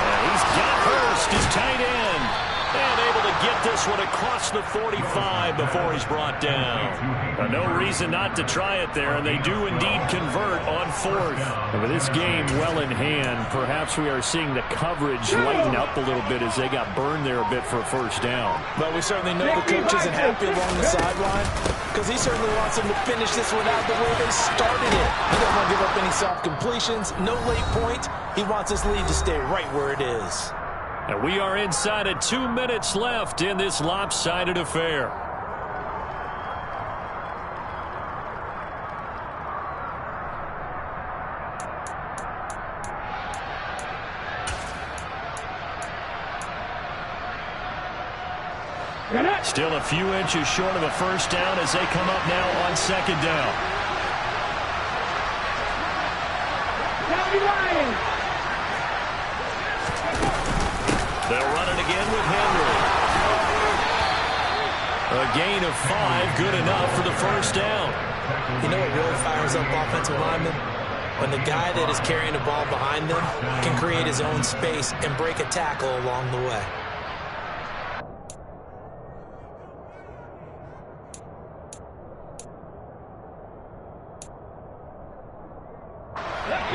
And he's got Hurst, his tight end. And able to get this one across the 45 before he's brought down. No reason not to try it there, and they do indeed convert on 4th. And with this game well in hand, perhaps we are seeing the coverage lighten up a little bit as they got burned there a bit for a first down. But we certainly know the coach isn't happy along the sideline because he certainly wants them to finish this one out the way they started it. He doesn't want to give up any soft completions, no late point. He wants his lead to stay right where it is. And we are inside of 2 minutes left in this lopsided affair. Still a few inches short of a first down as they come up now on second down. They'll run it again with Henry. A gain of 5, good enough for the first down. You know what really fires up offensive linemen? When the guy that is carrying the ball behind them can create his own space and break a tackle along the way.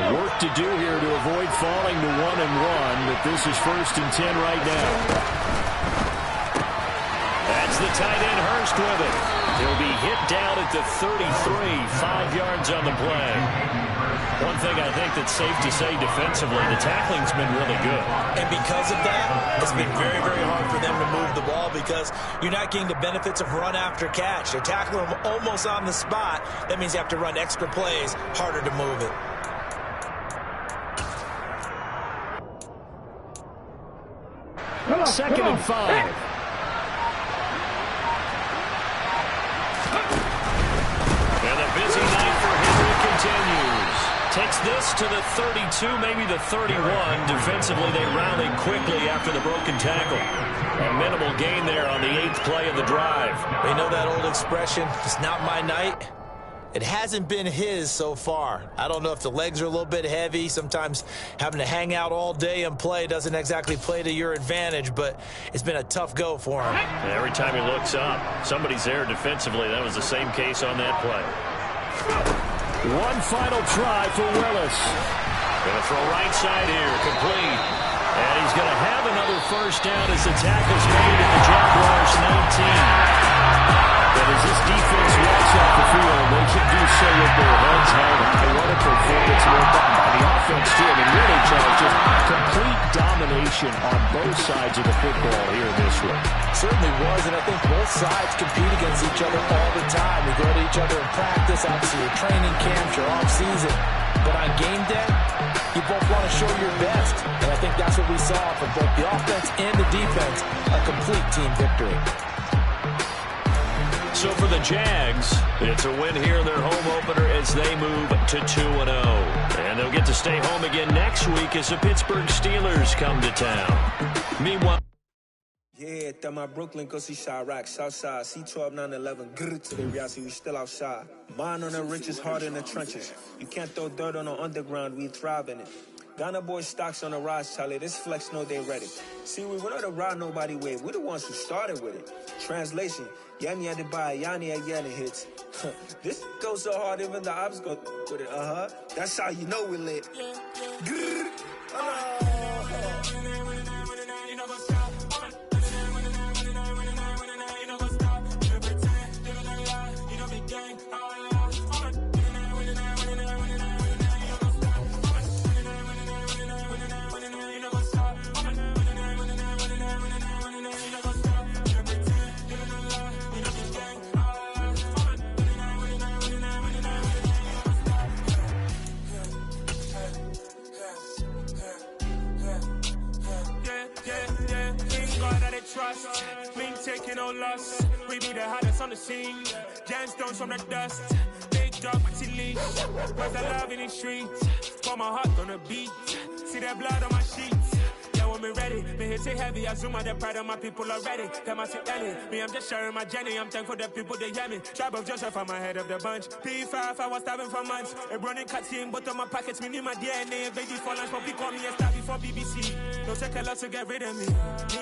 Work to do here to avoid falling to 1-1, but this is 1st and 10 right now. That's the tight end Hurst with it. He'll be hit down at the 33, 5 yards on the play. One thing I think that's safe to say defensively, the tackling's been really good. And because of that, it's been very, very hard for them to move the ball because you're not getting the benefits of run after catch. They're tackling them almost on the spot. That means you have to run extra plays, harder to move it. Second and 5. And a busy night for Henry continues. Takes this to the 32, maybe the 31. Defensively, they rallied quickly after the broken tackle. A minimal gain there on the 8th play of the drive. You know that old expression, it's not my night? It hasn't been his so far. I don't know if the legs are a little bit heavy. Sometimes having to hang out all day and play doesn't exactly play to your advantage, but it's been a tough go for him. And every time he looks up, somebody's there defensively. That was the same case on that play. One final try for Willis. Gonna throw right side here, complete. And he's gonna have another first down as the tackle's made at the Jaguars 19. But as this defense walks off the field, they can do so with their heads held. And what a performance by the offense, too. I mean, really, Charles, just complete domination on both sides of the football here in this one. Certainly was, and I think both sides compete against each other all the time. We go to each other in practice, obviously your training camps, your off-season. But on game day, you both want to show your best. And I think that's what we saw from both the offense and the defense, a complete team victory. So for the Jags, it's a win here in their home opener as they move to 2-0. And they'll get to stay home again next week as the Pittsburgh Steelers come to town. Meanwhile, yeah, that my Brooklyn, go see Chirac, Southside, C12, 911, grrr to the reality, we still outside. Mine on the richest, heart in the trenches. You can't throw dirt on the underground, we thrive in it. Ghana boys stocks on the rise, Charlie. This flex know they ready. See, we were not to ride nobody way. We're the ones who started with it. Translation, Yanni had to buy Yanni at Yanni hits. This goes so hard, even the ops go with it. That's how you know we're lit. Grrr. us. We be the hottest on the scene. Gemstones from the dust. Big dog, pretty leash. Where's the love in the streets? Pour my heart on the beat. See that blood on my sheets. Yeah, when we ready, me hit it heavy. I zoom out the pride of my people already. Them I see Ellie. Me, I'm just sharing my journey. I'm thankful the people they hear me. Tribe of Joseph, I'm ahead of the bunch. P5, I was starving for months. A running cutscene, but on my pockets, me need my DNA. Baby for lunch, but we call me a star before BBC. Don't take a lot to get rid of me. Me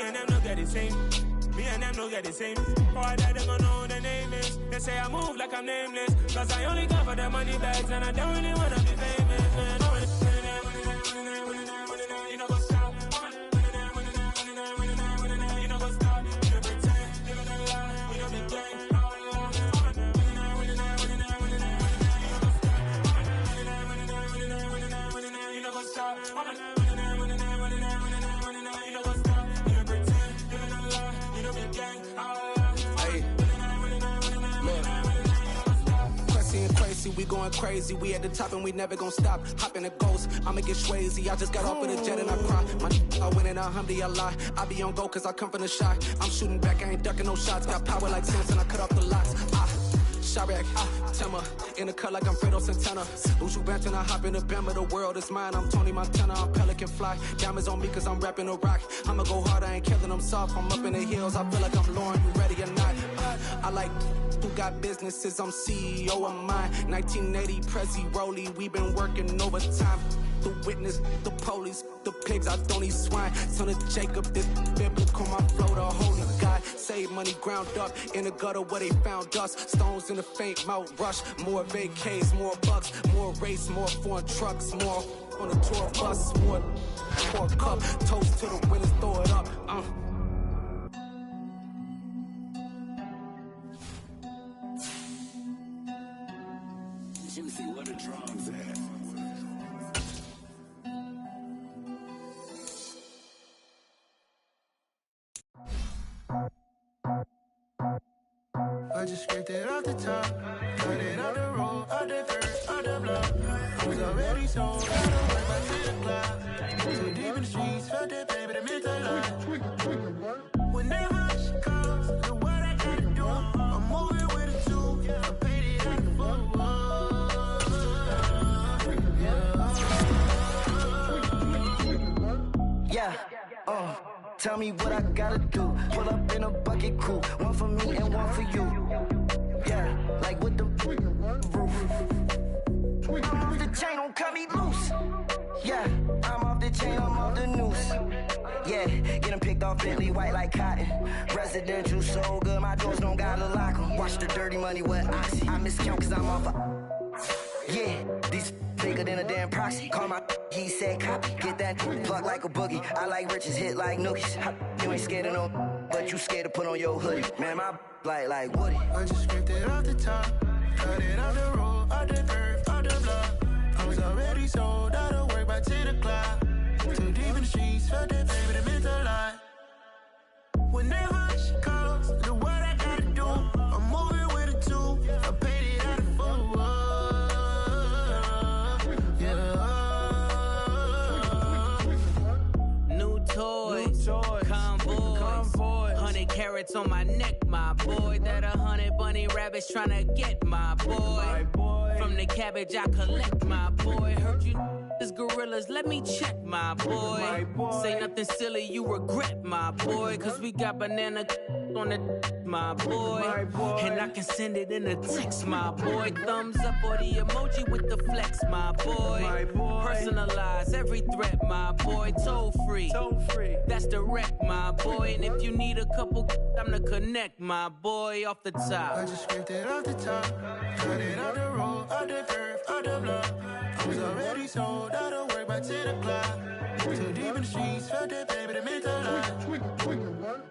and them no get the same. Me and them no get the same. Oh, I died, they gonna know who the name is. They say I move like I'm nameless. Cause I only got for the money bags. And I don't really wanna be famous, man. You know, go stop. You know, go stop. You know, pretend. Living a lie. We don't be gang. You know, go stop. We going crazy, we at the top and we never gonna stop. Hop in a ghost, I'ma get swayzy. I just got off of the jet and I cry. My I win in a Humvee, I lie. I be on go cause I come from the shot. I'm shooting back, I ain't ducking no shots. Got power like Samson, I cut off the locks. Chirac, Timmer, in the cut like I'm Fredo Santana. Uju Benton, I hop in the Bama, the world is mine. I'm Tony Montana, I'm Pelican Fly. Diamonds on me cause I'm rapping a rock. I'ma go hard, I ain't killing them soft. I'm up in the hills, I feel like I'm Lauren, you ready or not? I like who got businesses, I'm CEO of mine. 1980 Prezi Rolly, we been working overtime. The witness, the police, the pigs, I don't eat swine. Son of Jacob, this biblical, my flow, the holy God. Save money ground up in the gutter where they found us. Stones in the faint Mount Rush. More vacays, more bucks, more race, more foreign trucks, more on the tour bus, more cup. Toast to the winners, throw it up. Juicy, what the drums at? I just scraped it off the top, cut it on the road, on the dirt, on the block. I was already sold, I don't work back to the clock. Too deep in the streets, felt that baby, the mental line. Whenever she calls, the what I gotta do, I'm moving with a two, I paid it out the phone. Yeah, tell me what I gotta do. Pull up in a bucket crew, one for me and one for you. Yeah, like with the roof. I'm off the chain, don't cut me loose. Yeah, I'm off the chain, I'm off the noose. Yeah, get them picked off Bentley, white like cotton. Residential so good, my doors don't gotta lock them. Watch the dirty money with Oxy. I miscount cause I'm off a... Yeah, these bigger than a damn proxy. Call my he said copy. Get that plug like a boogie. I like riches, hit like nookies. You ain't scared of no, but you scared to put on your hoodie. Man, my like Woody. I just scraped it off the top, cut it on the road, on the dirt, on the block. I was already sold, I don't work back to the clock. Too deep in the streets, felt that baby, the mental line. Whenever she calls, the what I gotta do, I'm moving with a two, I paid it out of phone. Convoy, 100 carats on my neck, my boy. That 100 bunny rabbits tryna get my boy. From the cabbage I collect, my boy. Heard you is gorillas, let me check, my boy. Say nothing silly, you regret, my boy. Cause we got banana on the my boy. And I can send it in a text, my boy. Thumbs up or the emoji with the flex, my boy. Personalize every threat, my boy. Toll free, that's direct, my boy. And if you need a couple, I'm to connect, my boy, off the top. I just scraped it off the top, cut it on the road, on the dirt, on the block. I was already sold, I don't work back to the clock. Too deep in the streets, felt that baby, the mental line.